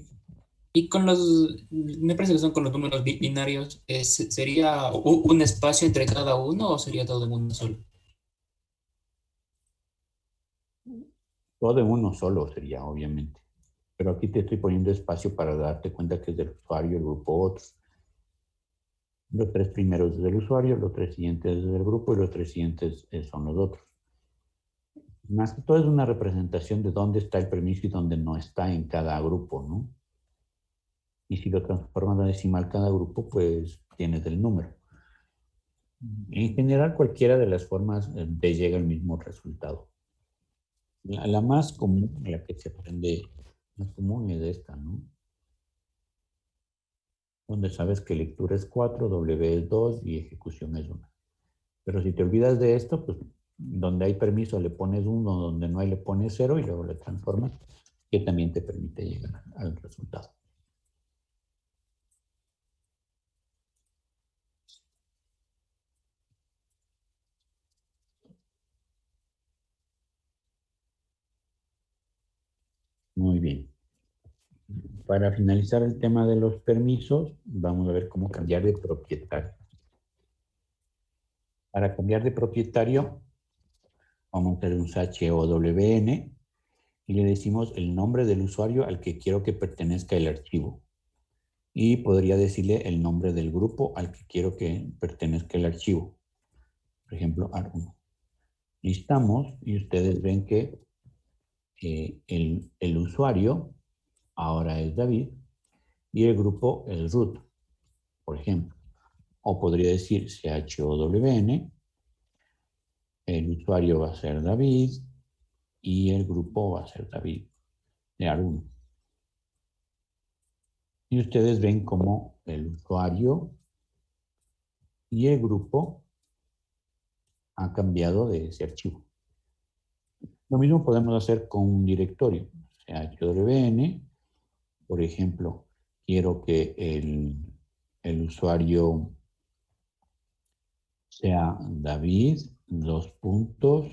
y con los, me parece que son con los números binarios, ¿sería un espacio entre cada uno o sería todo en uno solo? Todo en uno solo sería, obviamente. Pero aquí te estoy poniendo espacio para darte cuenta que es del usuario, el grupo otros. Los tres primeros es del usuario, los tres siguientes es del grupo y los tres siguientes son los otros. Más que todo es una representación de dónde está el permiso y dónde no está en cada grupo, ¿no? Y si lo transformas a decimal cada grupo, pues tienes el número. En general, cualquiera de las formas te llega al mismo resultado. La más común, la que se aprende más común es esta, ¿no? Donde sabes que lectura es 4, W es 2 y ejecución es 1. Pero si te olvidas de esto, pues donde hay permiso le pones 1, donde no hay le pones 0 y luego le transformas, que también te permite llegar al resultado. Muy bien. Para finalizar el tema de los permisos, vamos a ver cómo cambiar de propietario. Para cambiar de propietario, vamos a hacer un HOWN y le decimos el nombre del usuario al que quiero que pertenezca el archivo. Y podría decirle el nombre del grupo al que quiero que pertenezca el archivo. Por ejemplo, AR1. Listamos y ustedes ven que el usuario ahora es David y el grupo es root, por ejemplo. O podría decir CHOWN, el usuario va a ser David y el grupo va a ser David de AR1. Y ustedes ven cómo el usuario y el grupo han cambiado de ese archivo. Lo mismo podemos hacer con un directorio, CHWN, por ejemplo, quiero que el usuario sea David, dos puntos,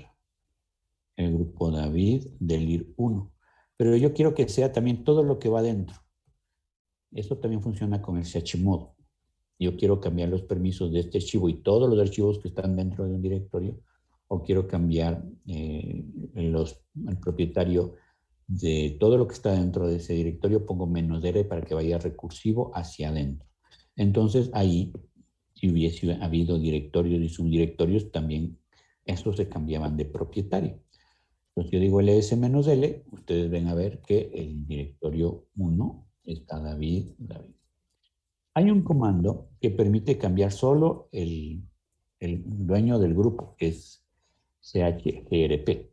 el grupo David del IR1. Pero yo quiero que sea también todo lo que va dentro. Esto también funciona con el chmod. Yo quiero cambiar los permisos de este archivo y todos los archivos que están dentro de un directorio, o quiero cambiar el propietario de todo lo que está dentro de ese directorio, pongo -R para que vaya recursivo hacia adentro. Entonces ahí, si hubiese habido directorios y subdirectorios, también estos se cambiaban de propietario. Entonces yo digo ls-l, ustedes ven a ver que el directorio 1 está David. Hay un comando que permite cambiar solo el dueño del grupo, que es chgrp.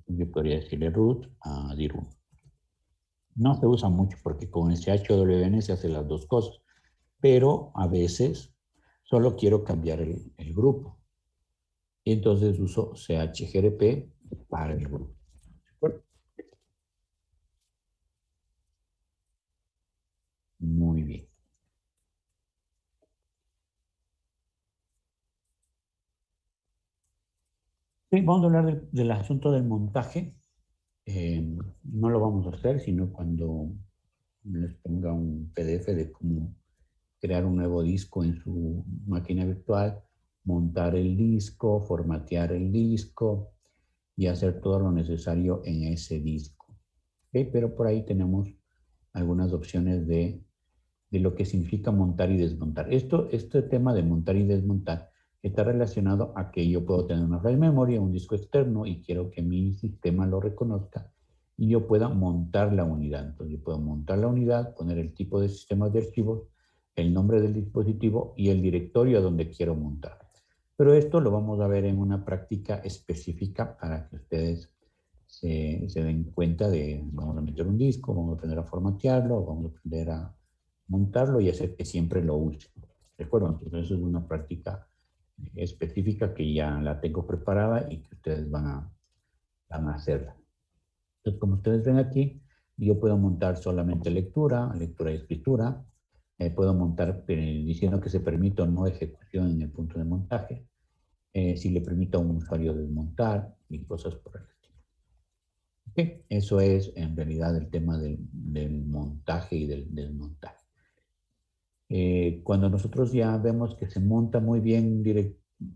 Yo podría decirle root a dir1. No se usa mucho porque con el chwn se hacen las dos cosas. pero a veces solo quiero cambiar el grupo. Y entonces uso chgrp para el grupo. ¿De acuerdo? Muy bien. Sí, vamos a hablar del asunto del montaje. No lo vamos a hacer, sino cuando les ponga un PDF de cómo crear un nuevo disco en su máquina virtual, montar el disco, formatear el disco y hacer todo lo necesario en ese disco. ¿Okay? Pero por ahí tenemos algunas opciones de lo que significa montar y desmontar. Este tema de montar y desmontar está relacionado a que yo puedo tener una flash memory, un disco externo y quiero que mi sistema lo reconozca y yo pueda montar la unidad. Entonces yo puedo montar la unidad, poner el tipo de sistemas de archivos, el nombre del dispositivo y el directorio a donde quiero montar. Pero esto lo vamos a ver en una práctica específica para que ustedes se den cuenta de, vamos a meter un disco, vamos a aprender a formatearlo, vamos a aprender a montarlo y hacer que siempre lo use. ¿De acuerdo? Entonces eso es una práctica específica que ya la tengo preparada y que ustedes van a hacerla. Entonces, como ustedes ven aquí, yo puedo montar solamente lectura y escritura. Puedo montar diciendo que se permite o no ejecución en el punto de montaje. Si le permito a un usuario desmontar y cosas por el estilo. ¿Okay? Eso es en realidad el tema del montaje y del desmontaje. Cuando nosotros ya vemos que se monta muy bien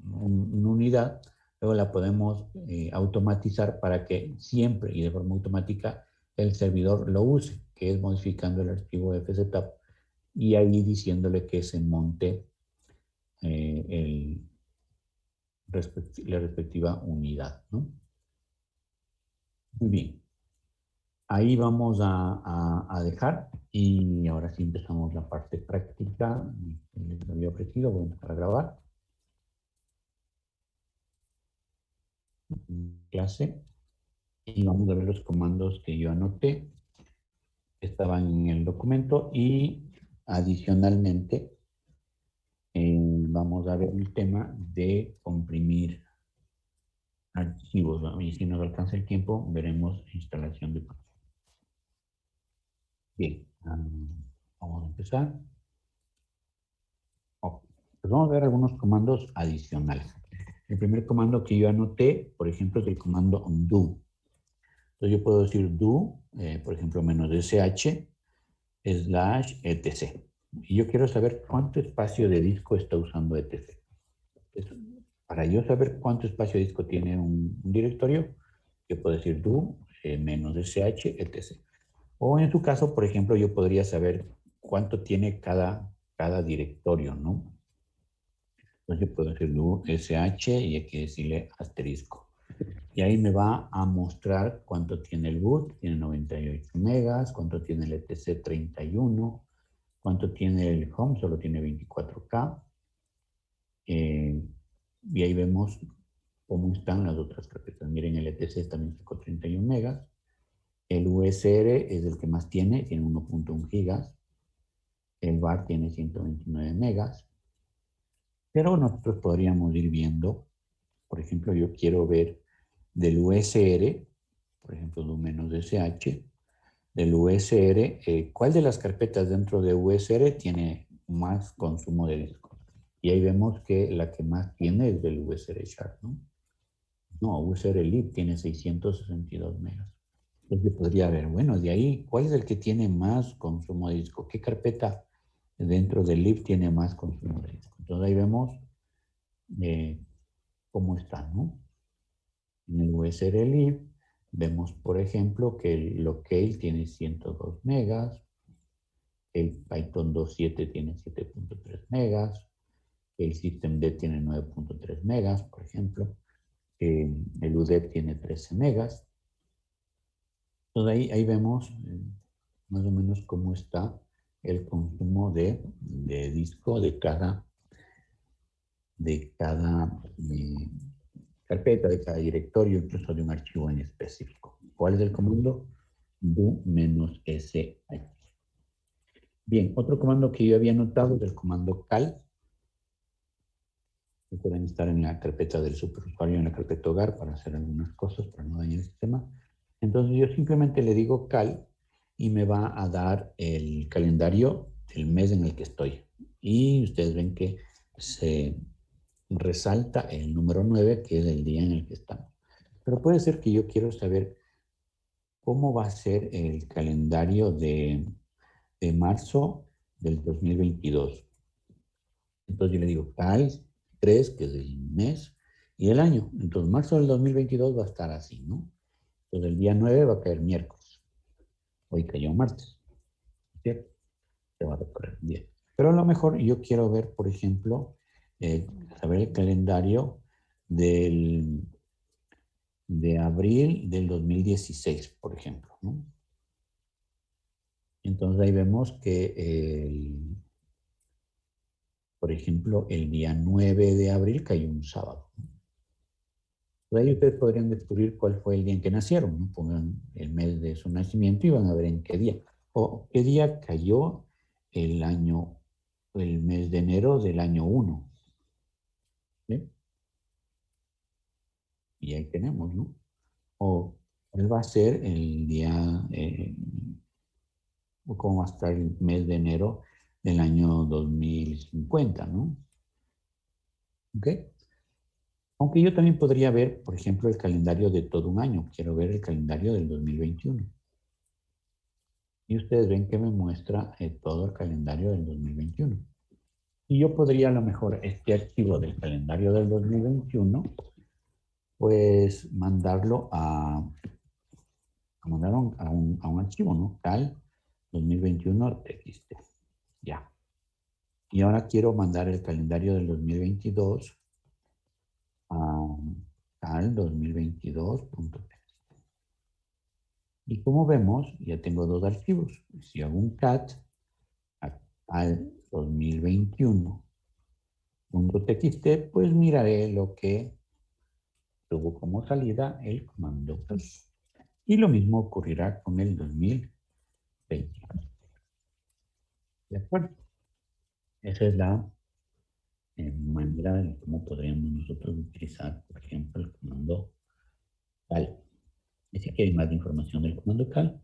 una unidad, luego la podemos automatizar para que siempre y de forma automática el servidor lo use, que es modificando el archivo fsetup y ahí diciéndole que se monte la respectiva unidad, ¿no? Muy bien. Ahí vamos a dejar y ahora sí empezamos la parte práctica que les había ofrecido. Voy a empezar a grabar. Clase y vamos a ver los comandos que yo anoté, que estaban en el documento y adicionalmente vamos a ver el tema de comprimir archivos, ¿no? Y si nos alcanza el tiempo veremos instalación de. Bien, vamos a empezar. Okay. Pues vamos a ver algunos comandos adicionales. El primer comando que yo anoté, por ejemplo, es el comando do. Entonces yo puedo decir do, por ejemplo, -sh /etc. Y yo quiero saber cuánto espacio de disco está usando etc. Entonces, para yo saber cuánto espacio de disco tiene un directorio, yo puedo decir do -sh etc. O en su caso, por ejemplo, yo podría saber cuánto tiene cada directorio, ¿no? Entonces yo puedo decir do sh y hay que decirle asterisco. Y ahí me va a mostrar cuánto tiene el boot, tiene 98 megas, cuánto tiene el etc 31, cuánto tiene el home, solo tiene 24K. Y ahí vemos cómo están las otras carpetas. Miren, el etc también sacó 31 megas. El USR es el que más tiene 1.1 gigas. El bar tiene 129 megas. Pero nosotros podríamos ir viendo, por ejemplo, yo quiero ver del USR, por ejemplo, -sh, del USR, ¿cuál de las carpetas dentro de USR tiene más consumo de disco? Y ahí vemos que la que más tiene es del USR Sharp, ¿no? No, USR Lib tiene 662 megas. Entonces yo podría ver, bueno, de ahí, ¿cuál es el que tiene más consumo de disco? ¿Qué carpeta dentro del Lib tiene más consumo de disco? Entonces ahí vemos cómo está, ¿no? En el USR Lib vemos, por ejemplo, que el locale tiene 102 megas, el Python 2.7 tiene 7.3 megas, el systemd tiene 9.3 megas, por ejemplo, el UDEP tiene 13 megas. Entonces ahí vemos más o menos cómo está el consumo de disco de cada carpeta, de cada directorio, incluso de un archivo en específico. ¿Cuál es el comando? do -sh. Bien, otro comando que yo había notado es el comando cal. Pueden estar en la carpeta del superusuario, en la carpeta hogar, para hacer algunas cosas, para no dañar el sistema. Entonces yo simplemente le digo cal y me va a dar el calendario del mes en el que estoy. Y ustedes ven que se resalta el número 9, que es el día en el que estamos. Pero puede ser que yo quiero saber cómo va a ser el calendario de marzo del 2022. Entonces yo le digo cal 3, que es el mes, y el año. Entonces marzo del 2022 va a estar así, ¿no? Entonces el día 9 va a caer miércoles. Hoy cayó martes, ¿cierto? Se va a recorrer un día. Pero a lo mejor yo quiero ver, por ejemplo, saber el calendario del, de abril del 2016, por ejemplo, ¿no? Entonces ahí vemos que, por ejemplo, el día 9 de abril cayó un sábado. De ahí ustedes podrían descubrir cuál fue el día en que nacieron, ¿no? Pongan el mes de su nacimiento y van a ver en qué día. O qué día cayó el año, el mes de enero del año 1. ¿Sí? Y ahí tenemos, ¿no? O cuál va a ser el día, o cómo va a estar el mes de enero del año 2050, ¿no? ¿Ok? Aunque yo también podría ver, por ejemplo, el calendario de todo un año. Quiero ver el calendario del 2021. Y ustedes ven que me muestra todo el calendario del 2021. Y yo podría a lo mejor este archivo del calendario del 2021, pues mandarlo a un archivo, ¿no? Cal 2021 txt. Ya. Y ahora quiero mandar el calendario del 2022 a cal 2022.txt. Y como vemos, ya tengo dos archivos. Si hago un cat al 2021.txt, pues miraré lo que tuvo como salida el comando push. Y lo mismo ocurrirá con el 2020. ¿De acuerdo? Esa es la manera de cómo podríamos nosotros utilizar, por ejemplo, el comando cal. Y si quieren más información del comando cal,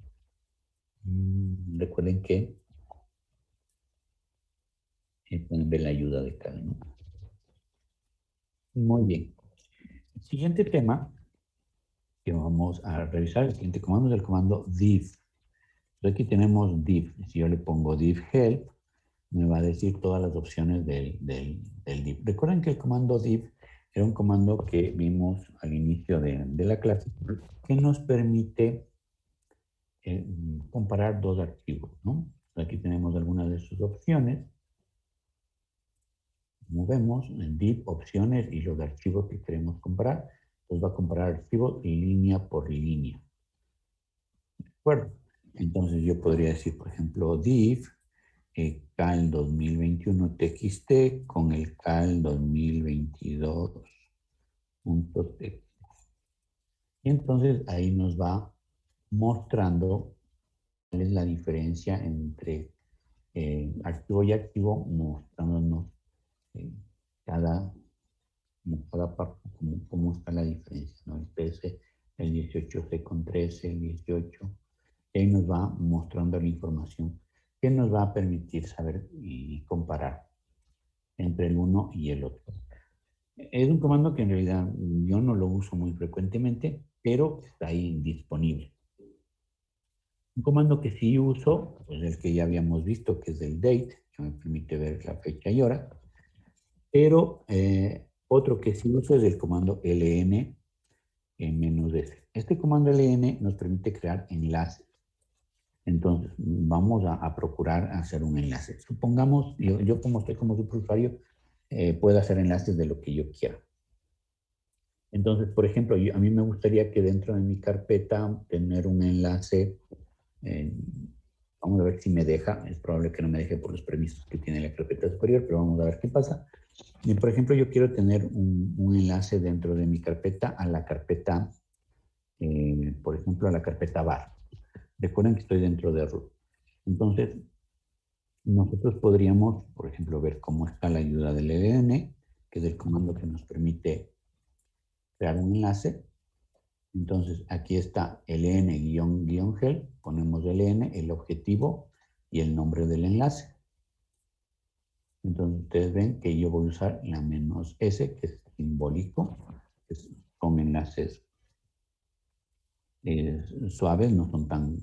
recuerden que pueden ver la ayuda de cal, ¿no? Muy bien. El siguiente tema que vamos a revisar, el siguiente comando es el comando div. Entonces aquí tenemos div. Si yo le pongo div help, me va a decir todas las opciones del div. Recuerden que el comando div era un comando que vimos al inicio de la clase que nos permite comparar dos archivos, ¿no? Aquí tenemos algunas de sus opciones. Como vemos, en div, opciones y los archivos que queremos comparar, pues va a comparar archivos línea por línea. ¿De acuerdo? Entonces yo podría decir, por ejemplo, div cal 2021 txt con el cal 2022.txt. Y entonces ahí nos va mostrando cuál es la diferencia entre archivo y archivo, mostrándonos eh, cada, cada parte, cómo está la diferencia, ¿no? El PS, el 18C con 13, el 18. Y ahí nos va mostrando la información que nos va a permitir saber y comparar entre el uno y el otro. Es un comando que en realidad yo no lo uso muy frecuentemente, pero está ahí disponible. Un comando que sí uso, pues el que ya habíamos visto, que es el date, que me permite ver la fecha y hora. Pero otro que sí uso es el comando ln -s. Este comando ln nos permite crear enlaces. Entonces, vamos a procurar hacer un enlace. Supongamos, yo como estoy como superusuario, puedo hacer enlaces de lo que yo quiera. Entonces, por ejemplo, a mí me gustaría que dentro de mi carpeta tener un enlace, vamos a ver si me deja, es probable que no me deje por los permisos que tiene la carpeta superior, pero vamos a ver qué pasa. Y, por ejemplo, yo quiero tener un enlace dentro de mi carpeta a la carpeta, por ejemplo, a la carpeta bar. Recuerden que estoy dentro de root. Entonces, nosotros podríamos, por ejemplo, ver cómo está la ayuda del LN, que es el comando que nos permite crear un enlace. Entonces, aquí está ln-help, ponemos ln, el objetivo y el nombre del enlace. Entonces, ustedes ven que yo voy a usar la -s, que es simbólico, que son enlaces suaves, no son tan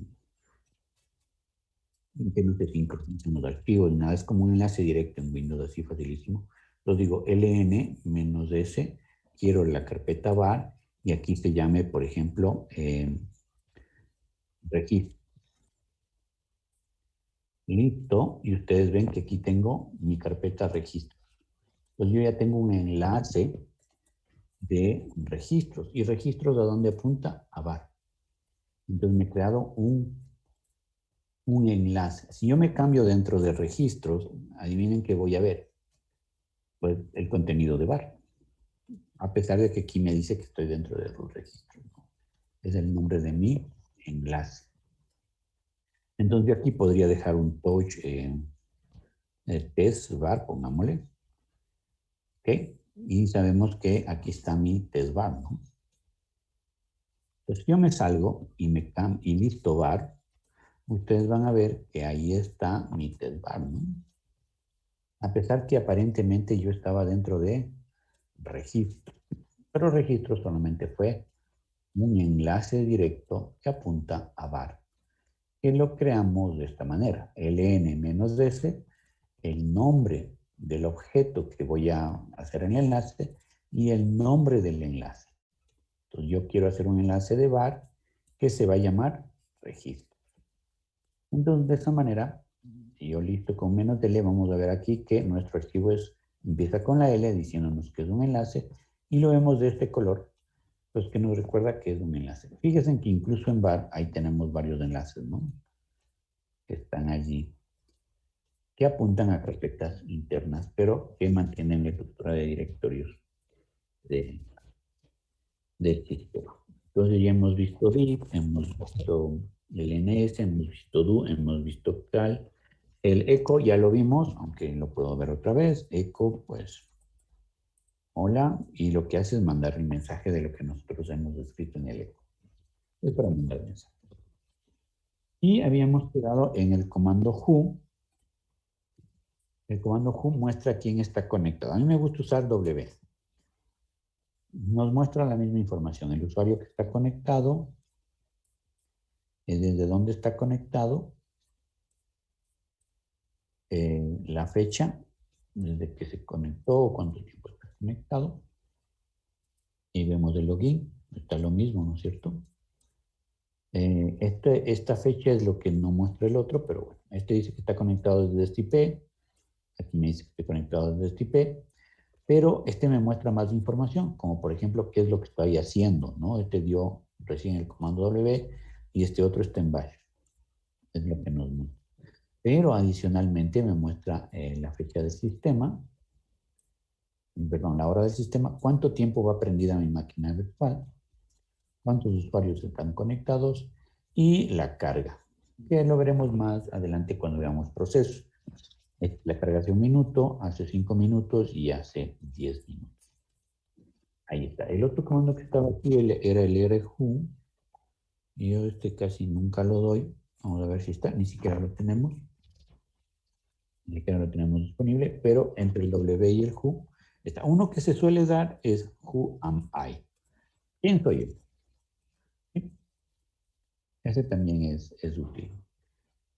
que no te sincronizan los archivos, nada, es como un enlace directo en Windows, así facilísimo. Entonces digo ln-s, quiero la carpeta var, y aquí se llame, por ejemplo, registro. Listo, y ustedes ven que aquí tengo mi carpeta registro. Entonces yo ya tengo un enlace de registros. ¿Y registros a dónde apunta? A var. Entonces me he creado un enlace. Si yo me cambio dentro de registros, adivinen qué voy a ver. Pues el contenido de var. A pesar de que aquí me dice que estoy dentro de los registros, ¿no? Es el nombre de mi enlace. Entonces yo aquí podría dejar un touch test var, pongámosle. ¿Ok? Y sabemos que aquí está mi test bar, ¿no? Entonces yo me salgo y y listo var, ustedes van a ver que ahí está mi test bar, ¿no? A pesar que aparentemente yo estaba dentro de registro, pero registro solamente fue un enlace directo que apunta a var, que lo creamos de esta manera, ln-s, el nombre del objeto que voy a hacer en el enlace y el nombre del enlace. Entonces yo quiero hacer un enlace de var que se va a llamar registro. Entonces de esa manera, si yo listo con -l, vamos a ver aquí que nuestro archivo empieza con la L diciéndonos que es un enlace y lo vemos de este color, pues que nos recuerda que es un enlace. Fíjense que incluso en var ahí tenemos varios enlaces, ¿no? Que están allí, que apuntan a carpetas internas, pero que mantienen la estructura de directorios del sistema. Entonces ya hemos visto div, hemos visto LNS, hemos visto do, hemos visto cal. El eco ya lo vimos, aunque lo puedo ver otra vez. Eco, pues, hola, y lo que hace es mandar el mensaje de lo que nosotros hemos escrito en el eco. Es para mandar mensaje. Y habíamos quedado en el comando who. El comando who muestra quién está conectado. A mí me gusta usar W. Nos muestra la misma información. El usuario que está conectado, desde dónde está conectado, la fecha, desde que se conectó o cuánto tiempo está conectado. Y vemos el login, está lo mismo, ¿no es cierto? Esta fecha es lo que no muestra el otro, pero bueno, este dice que está conectado desde este IP, aquí me dice que estoy conectado desde este IP, pero este me muestra más información, como por ejemplo, qué es lo que estoy haciendo, ¿no? Este dio recién el comando W y este otro está en bash, es lo que nos muestra. Pero adicionalmente me muestra la fecha del sistema, perdón, la hora del sistema, cuánto tiempo va prendida mi máquina virtual, cuántos usuarios están conectados y la carga, que lo veremos más adelante cuando veamos procesos. La carga hace 1 minuto, hace 5 minutos y hace 10 minutos. Ahí está. El otro comando que estaba aquí era el rwho. Y yo casi nunca lo doy. Vamos a ver si está. Ni siquiera lo tenemos. Ni siquiera lo tenemos disponible. Pero entre el W y el who está. Uno que se suele dar es who am I. ¿Quién soy yo? ¿Sí? Ese también es útil.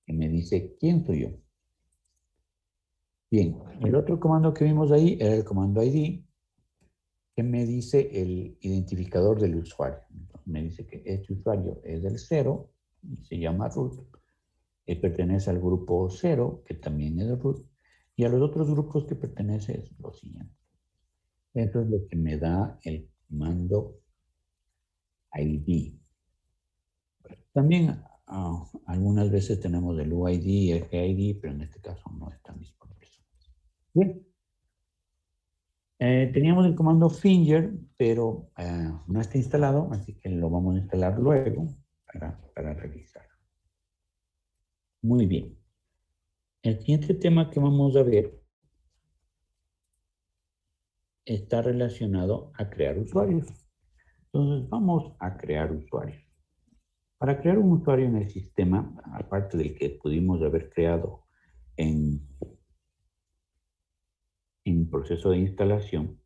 Que me dice quién soy yo. Bien. El otro comando que vimos ahí era el comando ID, que me dice el identificador del usuario. Entonces, me dice que este usuario es del 0, se llama root, pertenece al grupo 0, que también es root, y a los otros grupos que pertenece es lo siguiente. Eso es lo que me da el comando ID. También algunas veces tenemos el UID y el GID, pero en este caso no están disponibles. Bien. Teníamos el comando finger, pero no está instalado, así que lo vamos a instalar luego para revisar. Muy bien. El siguiente tema que vamos a ver está relacionado a crear usuarios. Entonces, vamos a crear usuarios. Para crear un usuario en el sistema, aparte del que pudimos haber creado en proceso de instalación,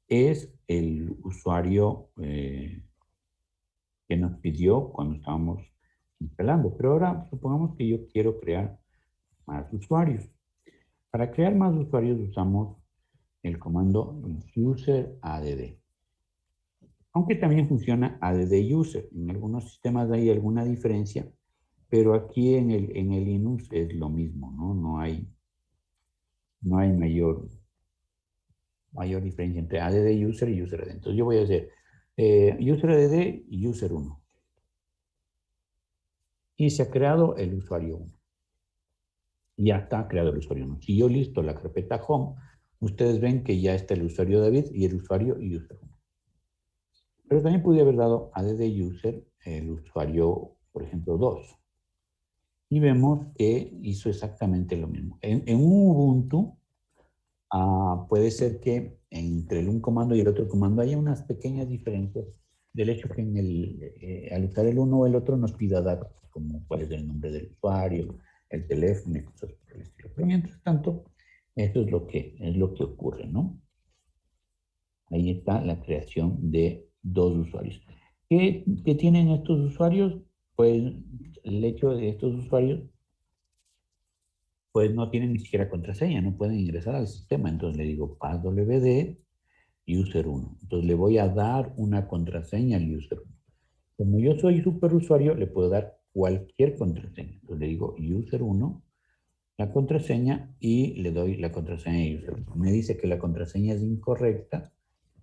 es el usuario que nos pidió cuando estábamos instalando. Pero ahora supongamos que yo quiero crear más usuarios. Para crear más usuarios usamos el comando useradd. Aunque también funciona add user. En algunos sistemas hay alguna diferencia, pero aquí en el Linux es lo mismo, ¿no? No hay mayor diferencia entre add user y useradd. Entonces yo voy a hacer useradd y user1. Y se ha creado el usuario 1. Ya está creado el usuario 1. Si yo listo la carpeta home, ustedes ven que ya está el usuario David y el usuario user1. Pero también pude haber dado add user el usuario, por ejemplo, 2. Y vemos que hizo exactamente lo mismo. En un Ubuntu, puede ser que entre un comando y el otro comando haya unas pequeñas diferencias del hecho que al usar el uno o el otro nos pida datos, como cuál es el nombre del usuario, el teléfono y cosas por el estilo. Pero mientras tanto, eso es lo que ocurre, ¿no? Ahí está la creación de dos usuarios. ¿Qué tienen estos usuarios? Pues el hecho de estos usuarios pues no tienen ni siquiera contraseña, no pueden ingresar al sistema. Entonces le digo passwd user1. Entonces le voy a dar una contraseña al user1. Como yo soy superusuario, le puedo dar cualquier contraseña. Entonces le digo user1, la contraseña, y le doy la contraseña a user1. Me dice que la contraseña es incorrecta,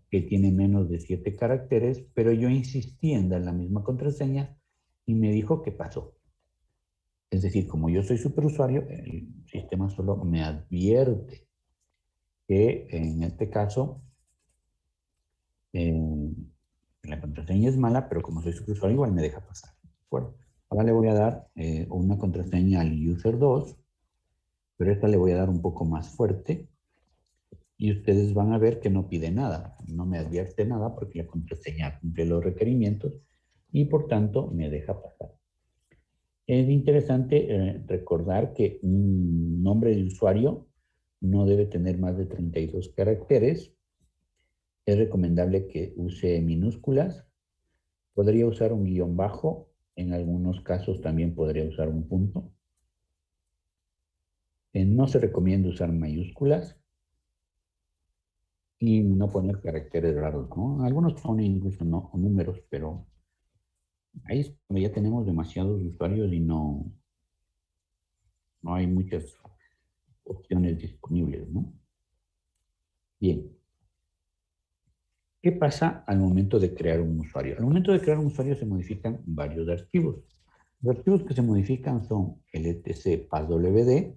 que tiene menos de 7 caracteres, pero yo insistí en dar la misma contraseña y me dijo que pasó. Es decir, como yo soy superusuario, el sistema solo me advierte que en este caso la contraseña es mala, pero como soy superusuario igual me deja pasar. Bueno, ahora le voy a dar una contraseña al user2, pero esta le voy a dar un poco más fuerte y ustedes van a ver que no pide nada, no me advierte nada porque la contraseña cumple los requerimientos y por tanto me deja pasar. Es interesante recordar que un nombre de usuario no debe tener más de 32 caracteres. Es recomendable que use minúsculas. Podría usar un guión bajo. En algunos casos también podría usar un punto. No se recomienda usar mayúsculas y no poner caracteres raros, ¿no? Algunos ponen incluso números, pero ahí es cuando ya tenemos demasiados usuarios y no hay muchas opciones disponibles, ¿no? Bien. ¿Qué pasa al momento de crear un usuario? Al momento de crear un usuario se modifican varios archivos. Los archivos que se modifican son el etc passwd,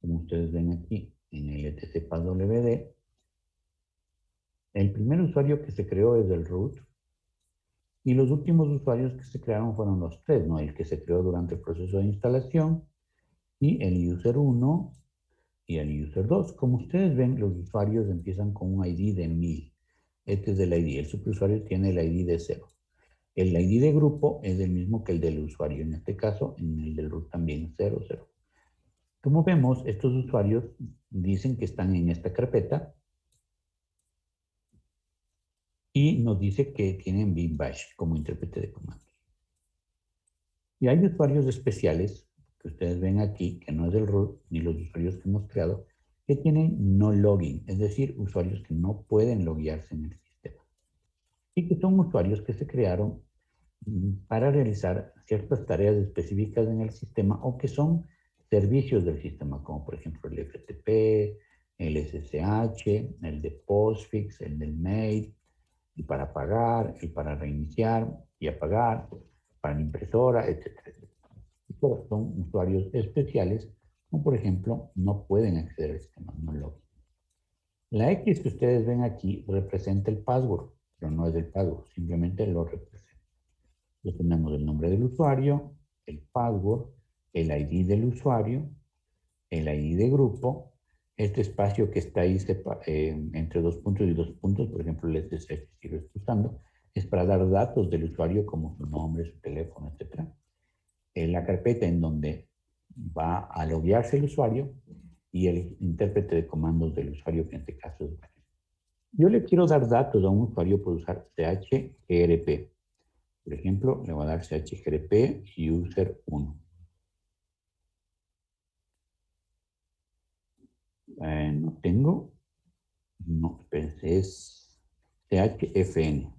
como ustedes ven aquí en el etc passwd. El primer usuario que se creó es el root y los últimos usuarios que se crearon fueron los tres, ¿no? El que se creó durante el proceso de instalación y el user 1 y el user 2. Como ustedes ven, los usuarios empiezan con un ID de 1000. Este es el ID. El superusuario tiene el ID de 0. El ID de grupo es el mismo que el del usuario. En este caso, en el del root también 00. Como vemos, estos usuarios dicen que están en esta carpeta y nos dice que tienen bin bash como intérprete de comandos. Y hay usuarios especiales que ustedes ven aquí, que no es el root ni los usuarios que hemos creado, que tienen no login, es decir, usuarios que no pueden loguearse en el sistema. Y que son usuarios que se crearon para realizar ciertas tareas específicas en el sistema o que son servicios del sistema, como por ejemplo el FTP, el SSH, el de Postfix, el del mail, el para pagar, el para reiniciar y apagar, para la impresora, etcétera. Todos son usuarios especiales, como por ejemplo no pueden acceder al sistema, no login. La X que ustedes ven aquí representa el password, pero no es el password, simplemente lo representa. Ya tenemos el nombre del usuario, el password, el ID del usuario, el ID de grupo, este espacio que está ahí entre 2 puntos y 2 puntos, por ejemplo, el ETC, si lo estoy usando, es para dar datos del usuario como su nombre, su teléfono, etc. En la carpeta en donde va a loguearse el usuario y el intérprete de comandos del usuario, que en este caso es Daniel. Yo le quiero dar datos a un usuario por usar chgrp. Por ejemplo, le voy a dar chgrp user 1. No tengo. No, pensé es chfn.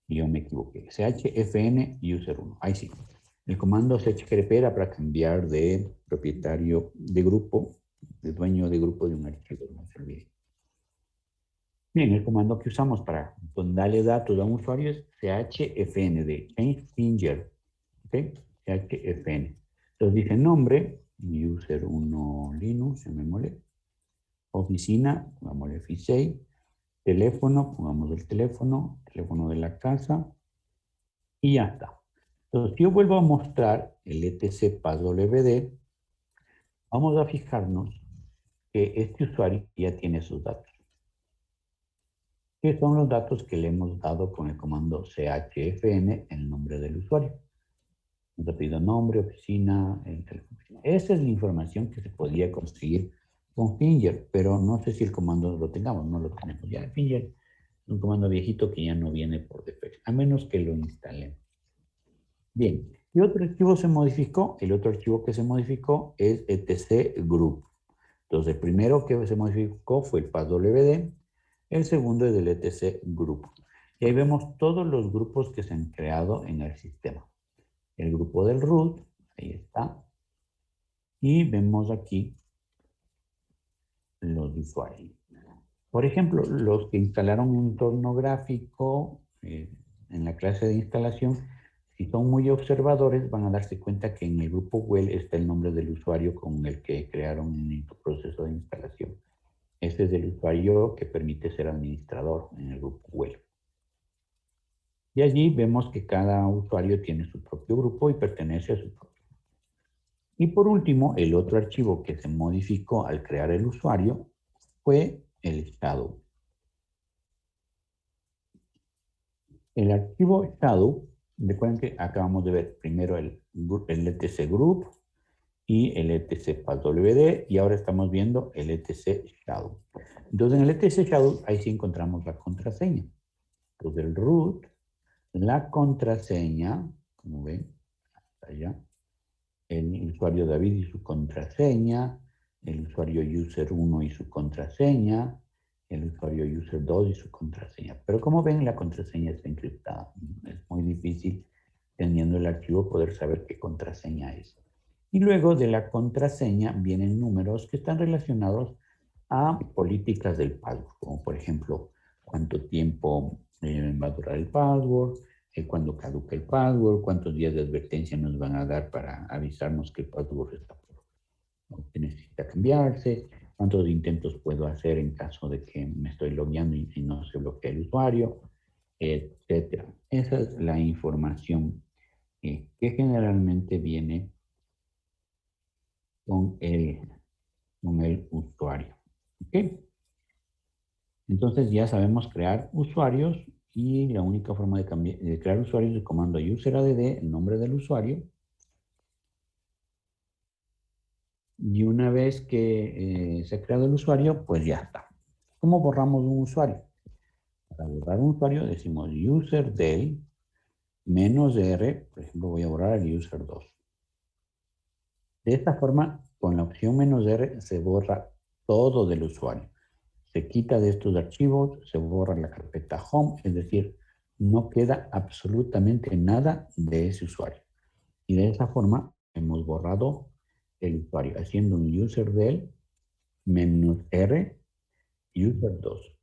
Yo me equivoqué. chfn user 1. Ahí sí. El comando chgrp era para cambiar de propietario de grupo, de dueño de grupo de un archivo. No se olvide. Bien, el comando que usamos para darle datos a un usuario es chfn de change finger. ¿Ok? chfn. Entonces dice nombre, user 1 Linux, llamémosle. Oficina, pongámosle F6. Teléfono, pongamos el teléfono de la casa y ya está. Entonces, si yo vuelvo a mostrar el etc passwd, vamos a fijarnos que este usuario ya tiene sus datos. ¿Qué son los datos que le hemos dado con el comando chfn, el nombre del usuario? Nos ha pedido nombre, oficina, el teléfono. Esa es la información que se podría conseguir con Finger, pero no sé si el comando lo tengamos, no lo tenemos ya. Finger es un comando viejito que ya no viene por defecto, a menos que lo instalemos. Bien, ¿qué otro archivo se modificó? El otro archivo que se modificó es etc group. Entonces, el primero que se modificó fue el passwd, el segundo es el etc group. Y ahí vemos todos los grupos que se han creado en el sistema. El grupo del root, ahí está. Y vemos aquí los usuarios. Por ejemplo, los que instalaron un entorno gráfico en la clase de instalación, si son muy observadores, van a darse cuenta que en el grupo WEL está el nombre del usuario con el que crearon el proceso de instalación. Este es el usuario que permite ser administrador en el grupo WEL. Y allí vemos que cada usuario tiene su propio grupo y pertenece a su propio. Y por último, el otro archivo que se modificó al crear el usuario fue el shadow. El archivo shadow, recuerden que acabamos de ver primero el etc group y el etc passwd y ahora estamos viendo el etc shadow. Entonces en el etc shadow ahí sí encontramos la contraseña. Entonces el root, la contraseña, como ven, allá, el usuario David y su contraseña, el usuario user 1 y su contraseña, el usuario user 2 y su contraseña. Pero como ven, la contraseña está encriptada. Es muy difícil, teniendo el archivo, poder saber qué contraseña es. Y luego de la contraseña vienen números que están relacionados a políticas del password, como por ejemplo, cuánto tiempo va a durar el password, cuando caduca el password, cuántos días de advertencia nos van a dar para avisarnos que el password está por, que necesita cambiarse, cuántos intentos puedo hacer en caso de que me estoy logueando y no se bloquea el usuario, etc. Esa es la información que generalmente viene con el usuario. ¿Ok? Entonces ya sabemos crear usuarios y la única forma de crear usuarios es el comando useradd, el nombre del usuario. Y una vez que se ha creado el usuario, pues ya está. ¿Cómo borramos un usuario? Para borrar un usuario decimos userdel -r, por ejemplo voy a borrar el user 2. De esta forma, con la opción -r se borra todo del usuario. Se quita de estos archivos, se borra la carpeta home, es decir, no queda absolutamente nada de ese usuario. Y de esa forma hemos borrado el usuario, haciendo un userdel -r user 2.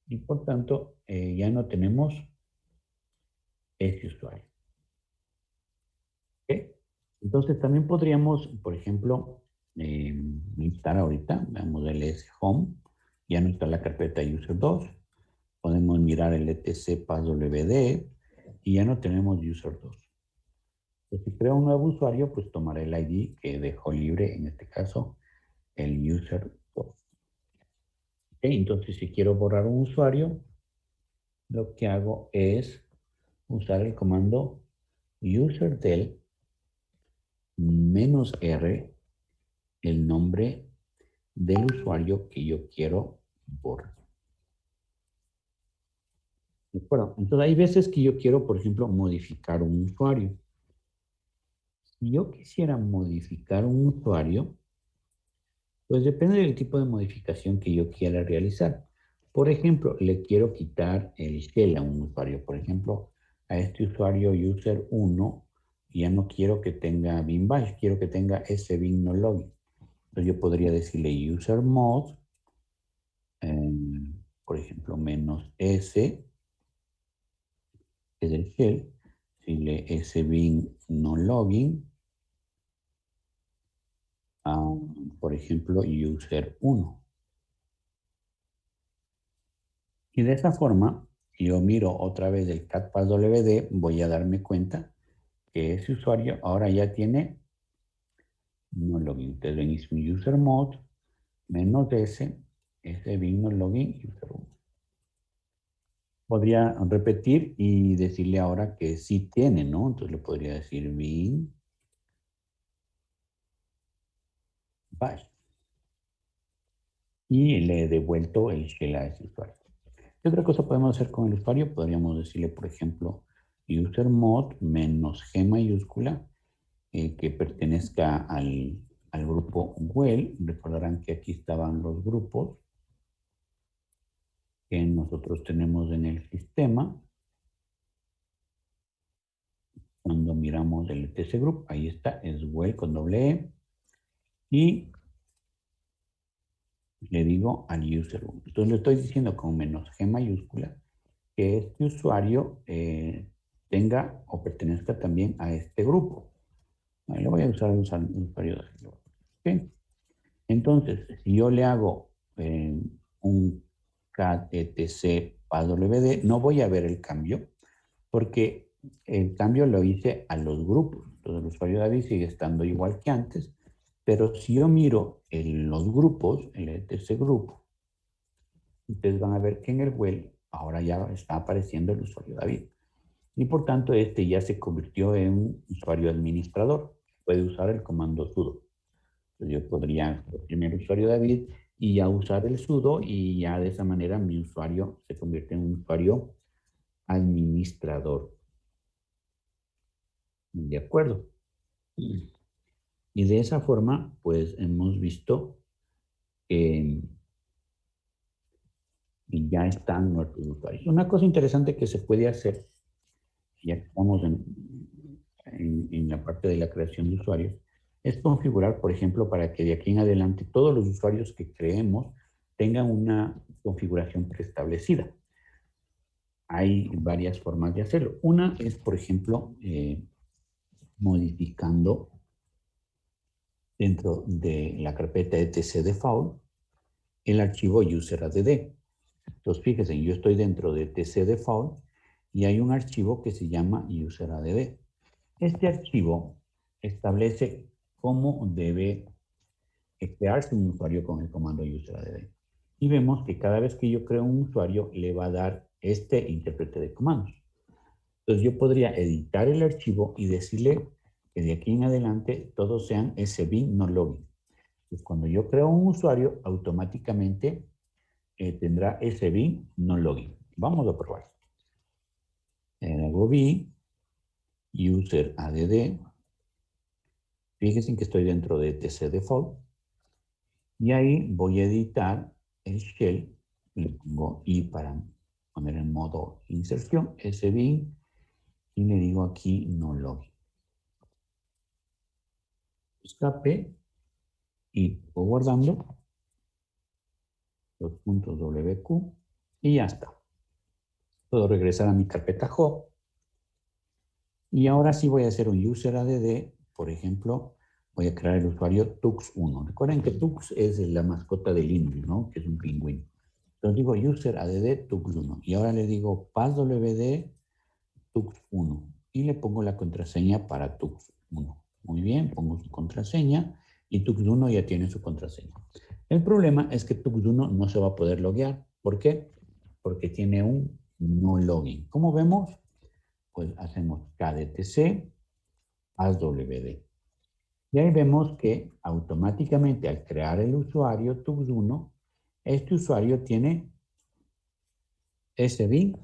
Y por tanto, ya no tenemos ese usuario. ¿Okay? Entonces también podríamos, por ejemplo, listar ahorita, veamos el home, ya no está la carpeta user 2. Podemos mirar el etc passwd y ya no tenemos user 2. Pues si creo un nuevo usuario, pues tomaré el ID que dejo libre, en este caso, el user. Ok, entonces, si quiero borrar un usuario, lo que hago es usar el comando userdel -r, el nombre del usuario que yo quiero borrar. ¿De acuerdo? Entonces, hay veces que yo quiero, por ejemplo, modificar un usuario. Si yo quisiera modificar un usuario, pues depende del tipo de modificación que yo quiera realizar. Por ejemplo, le quiero quitar el shell a un usuario. Por ejemplo, a este usuario user1, ya no quiero que tenga bin bash, quiero que tenga ese bin no login. Entonces yo podría decirle usermod, por ejemplo, -s, que es el shell, decirle ese bin no login, por ejemplo, user1. Y de esa forma, si yo miro otra vez el cat passwd, voy a darme cuenta que ese usuario ahora ya tiene no login. Entonces le inicio un usermod -s, ese bin no login user1. Podría repetir y decirle ahora que sí tiene, ¿no? Entonces le podría decir bin bash. Y le he devuelto el shell a ese usuario. ¿Qué otra cosa podemos hacer con el usuario? Podríamos decirle, por ejemplo, usermod -g mayúscula, que pertenezca al grupo well. Recordarán que aquí estaban los grupos que nosotros tenemos en el sistema. Cuando miramos el TC Group, ahí está, es well con doble E. Y le digo al user1. Entonces le estoy diciendo con -g mayúscula que este usuario tenga o pertenezca también a este grupo. Ahí le voy a usar el usuario de ¿okay? Entonces, si yo le hago un cat etc passwd, no voy a ver el cambio porque el cambio lo hice a los grupos. Entonces, el usuario David sigue estando igual que antes, pero si yo miro en los grupos, el etc grupo, ustedes van a ver que en el well ahora ya está apareciendo el usuario David. Y por tanto, este ya se convirtió en un usuario administrador. Puede usar el comando sudo. Entonces, yo podría imprimir el usuario David y ya usar el sudo y ya de esa manera mi usuario se convierte en un usuario administrador. De acuerdo. Y de esa forma, pues hemos visto que ya están nuestros usuarios. Una cosa interesante que se puede hacer, ya que estamos en la parte de la creación de usuarios, es configurar, por ejemplo, para que de aquí en adelante todos los usuarios que creemos tengan una configuración preestablecida. Hay varias formas de hacerlo. Una es, por ejemplo, modificando dentro de la carpeta etc default el archivo useradd. Entonces, fíjense, yo estoy dentro de etc default y hay un archivo que se llama useradd. Este archivo establece cómo debe crearse un usuario con el comando useradd. Y vemos que cada vez que yo creo un usuario, le va a dar este intérprete de comandos. Entonces yo podría editar el archivo y decirle que de aquí en adelante todos sean sbin no login. Pues cuando yo creo un usuario, automáticamente tendrá sbin no login. Vamos a probar. Hago bin, user add. Fíjense que estoy dentro de tc default. Y ahí voy a editar el shell. Le pongo i para poner en modo inserción, sbin, y le digo aquí no login. Escape y voy guardando los puntos WQ y ya está. Puedo regresar a mi carpeta home y ahora sí voy a hacer un user add. Por ejemplo, voy a crear el usuario Tux1. Recuerden que Tux es la mascota de Linux, ¿no? Que es un pingüino. Entonces digo user add Tux1 y ahora le digo passwd Tux1 y le pongo la contraseña para Tux1. Muy bien, pongo su contraseña y Tux1 ya tiene su contraseña. El problema es que Tux1 no se va a poder loguear. ¿Por qué? Porque tiene un no login. ¿Cómo vemos? Pues hacemos kdtc passwd. Y ahí vemos que automáticamente al crear el usuario Tux1, este usuario tiene ese bin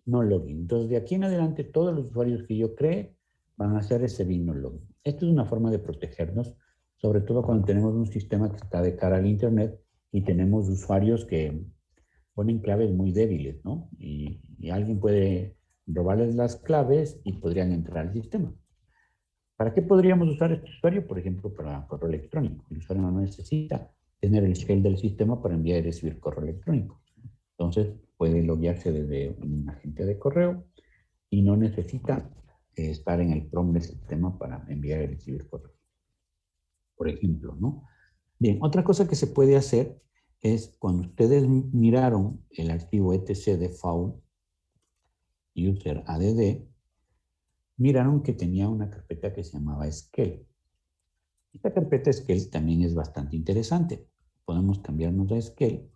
no login. Entonces, de aquí en adelante, todos los usuarios que yo cree van a hacer ese bin no login. Esto es una forma de protegernos, sobre todo cuando tenemos un sistema que está de cara al Internet y tenemos usuarios que ponen claves muy débiles, ¿no? Y alguien puede robarles las claves y podrían entrar al sistema. ¿Para qué podríamos usar este usuario? Por ejemplo, para correo electrónico. El usuario no necesita tener el shell del sistema para enviar y recibir correo electrónico. Entonces, puede loguearse desde un agente de correo y no necesita estar en el prompt del sistema para enviar y recibir correo. Por ejemplo, ¿no? Bien, otra cosa que se puede hacer es cuando ustedes miraron el archivo etc default user add, miraron que tenía una carpeta que se llamaba Scale. Esta carpeta Scale también es bastante interesante. Podemos cambiarnos a Scale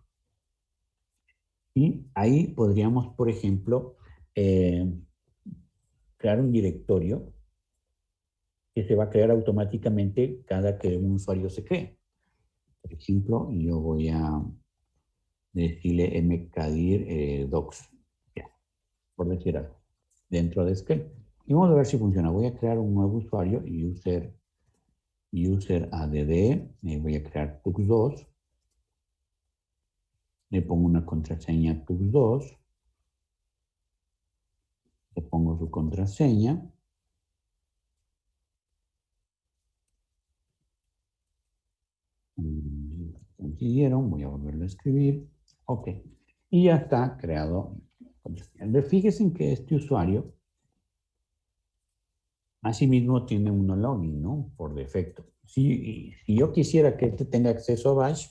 y ahí podríamos, por ejemplo, crear un directorio que se va a crear automáticamente cada que un usuario se cree. Por ejemplo, yo voy a decirle mkdir docs, por decir algo, dentro de Scale. Y vamos a ver si funciona. Voy a crear un nuevo usuario, user add, voy a crear tux2, le pongo una contraseña tux2, le pongo su contraseña, consiguieron, voy a volverlo a escribir, ok, y ya está creado. Fíjense en que este usuario asimismo tiene un login, ¿no? Por defecto. Si yo quisiera que este tenga acceso a Bash,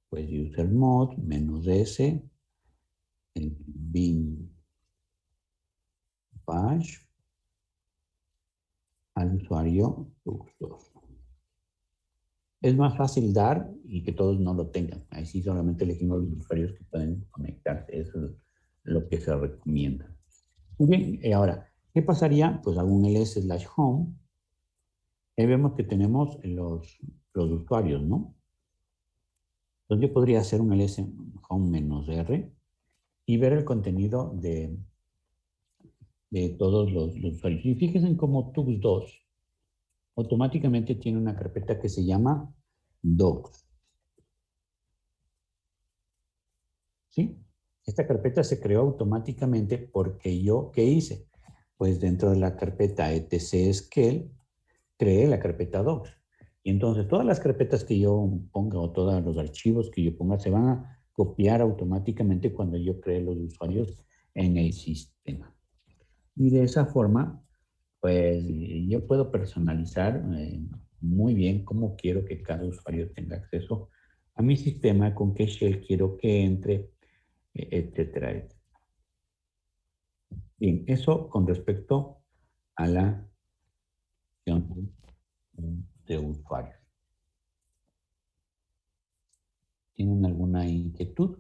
pues usermod -s, el bin Bash al usuario tux2. Es más fácil dar y que todos no lo tengan. Ahí sí solamente elegimos los usuarios que pueden conectarse. Eso es lo que se recomienda. Muy bien, y ahora, ¿qué pasaría? Pues hago un ls/home. Ahí vemos que tenemos los usuarios, ¿no? Entonces yo podría hacer un ls home -r y ver el contenido de todos los usuarios. Y fíjense en cómo tux2 automáticamente tiene una carpeta que se llama docs. ¿Sí? Esta carpeta se creó automáticamente porque yo, ¿qué hice? Pues dentro de la carpeta etc/scale, creé la carpeta docs. Y entonces todas las carpetas que yo ponga o todos los archivos que yo ponga se van a copiar automáticamente cuando yo cree los usuarios en el sistema. Y de esa forma, pues yo puedo personalizar muy bien cómo quiero que cada usuario tenga acceso a mi sistema, con qué shell quiero que entre, etcétera, etcétera. Bien, eso con respecto a la gestión de usuarios. ¿Tienen alguna inquietud?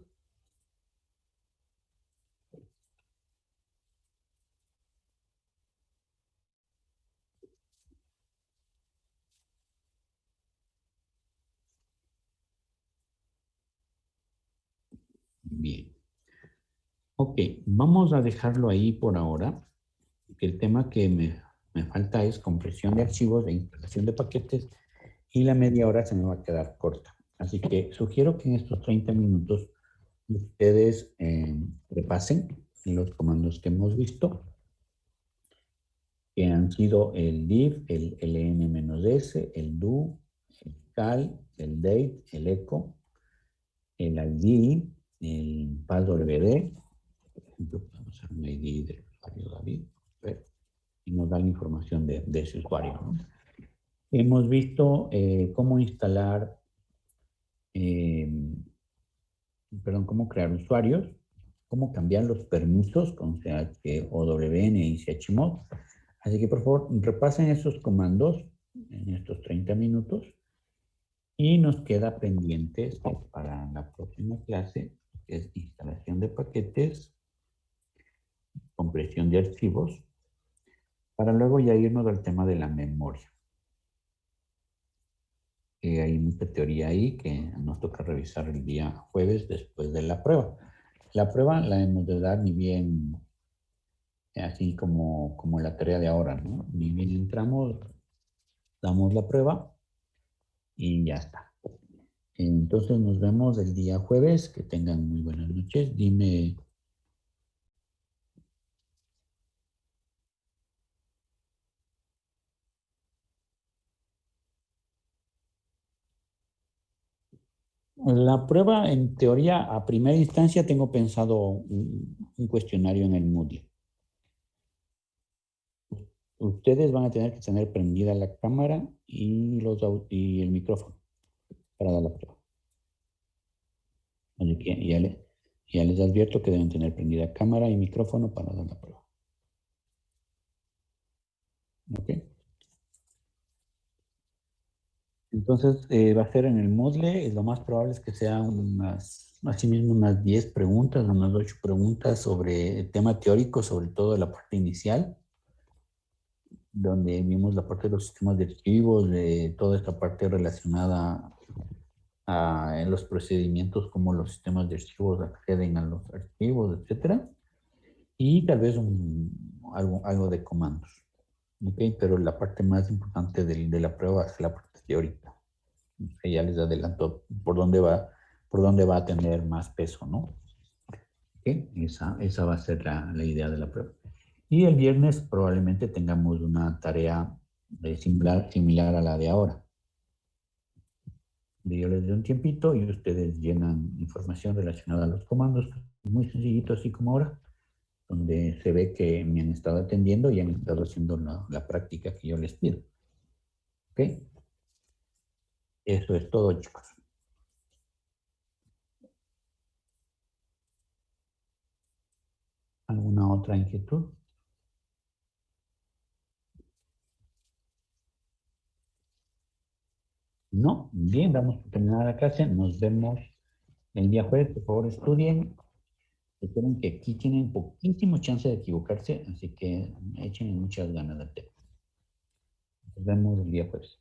Bien. Ok, vamos a dejarlo ahí por ahora, que el tema que me falta es compresión de archivos e instalación de paquetes y la media hora se me va a quedar corta. Así que sugiero que en estos 30 minutos ustedes repasen los comandos que hemos visto, que han sido el div, el ln-s, el do, el cal, el date, el echo, el id, el passwd. Por ejemplo, podemos hacer un id del usuario David y nos da la información de ese usuario, ¿no? Hemos visto cómo instalar, cómo crear usuarios, cómo cambiar los permisos con CHOWN y CHMOD. Así que por favor repasen esos comandos en estos 30 minutos y nos queda pendiente para la próxima clase, que es instalación de paquetes, compresión de archivos, para luego ya irnos al tema de la memoria. Hay mucha teoría ahí que nos toca revisar el día jueves después de la prueba. La prueba la hemos de dar ni bien así como la tarea de ahora, ¿no? Ni bien entramos, damos la prueba y ya está. Entonces nos vemos el día jueves. Que tengan muy buenas noches. Dime. La prueba, en teoría, a primera instancia tengo pensado un cuestionario en el Moodle. Ustedes van a tener que tener prendida la cámara y el micrófono para dar la prueba. Así que ya les advierto que deben tener prendida cámara y micrófono para dar la prueba. ¿Ok? Entonces, va a ser en el Moodle. Lo más probable es que sean asimismo unas 10 preguntas, unas 8 preguntas sobre el tema teórico, sobre todo la parte inicial, donde vimos la parte de los sistemas de archivos, de toda esta parte relacionada en los procedimientos, como los sistemas de archivos acceden a los archivos, etcétera, y tal vez algo de comandos. ¿Okay? Pero la parte más importante de la prueba es la parte teórica. Que ya les adelanto por dónde va a tener más peso, ¿no? ¿Okay? Esa va a ser la idea de la prueba. Y el viernes probablemente tengamos una tarea similar a la de ahora. Yo les doy un tiempito y ustedes llenan información relacionada a los comandos, muy sencillito, así como ahora, donde se ve que me han estado atendiendo y han estado haciendo la práctica que yo les pido. ¿Ok? Eso es todo, chicos. ¿Alguna otra inquietud? No, bien, vamos a terminar la clase. Nos vemos el día jueves. Por favor, estudien. Recuerden que aquí tienen poquísimo chance de equivocarse, así que echen muchas ganas del tema. Nos vemos el día jueves.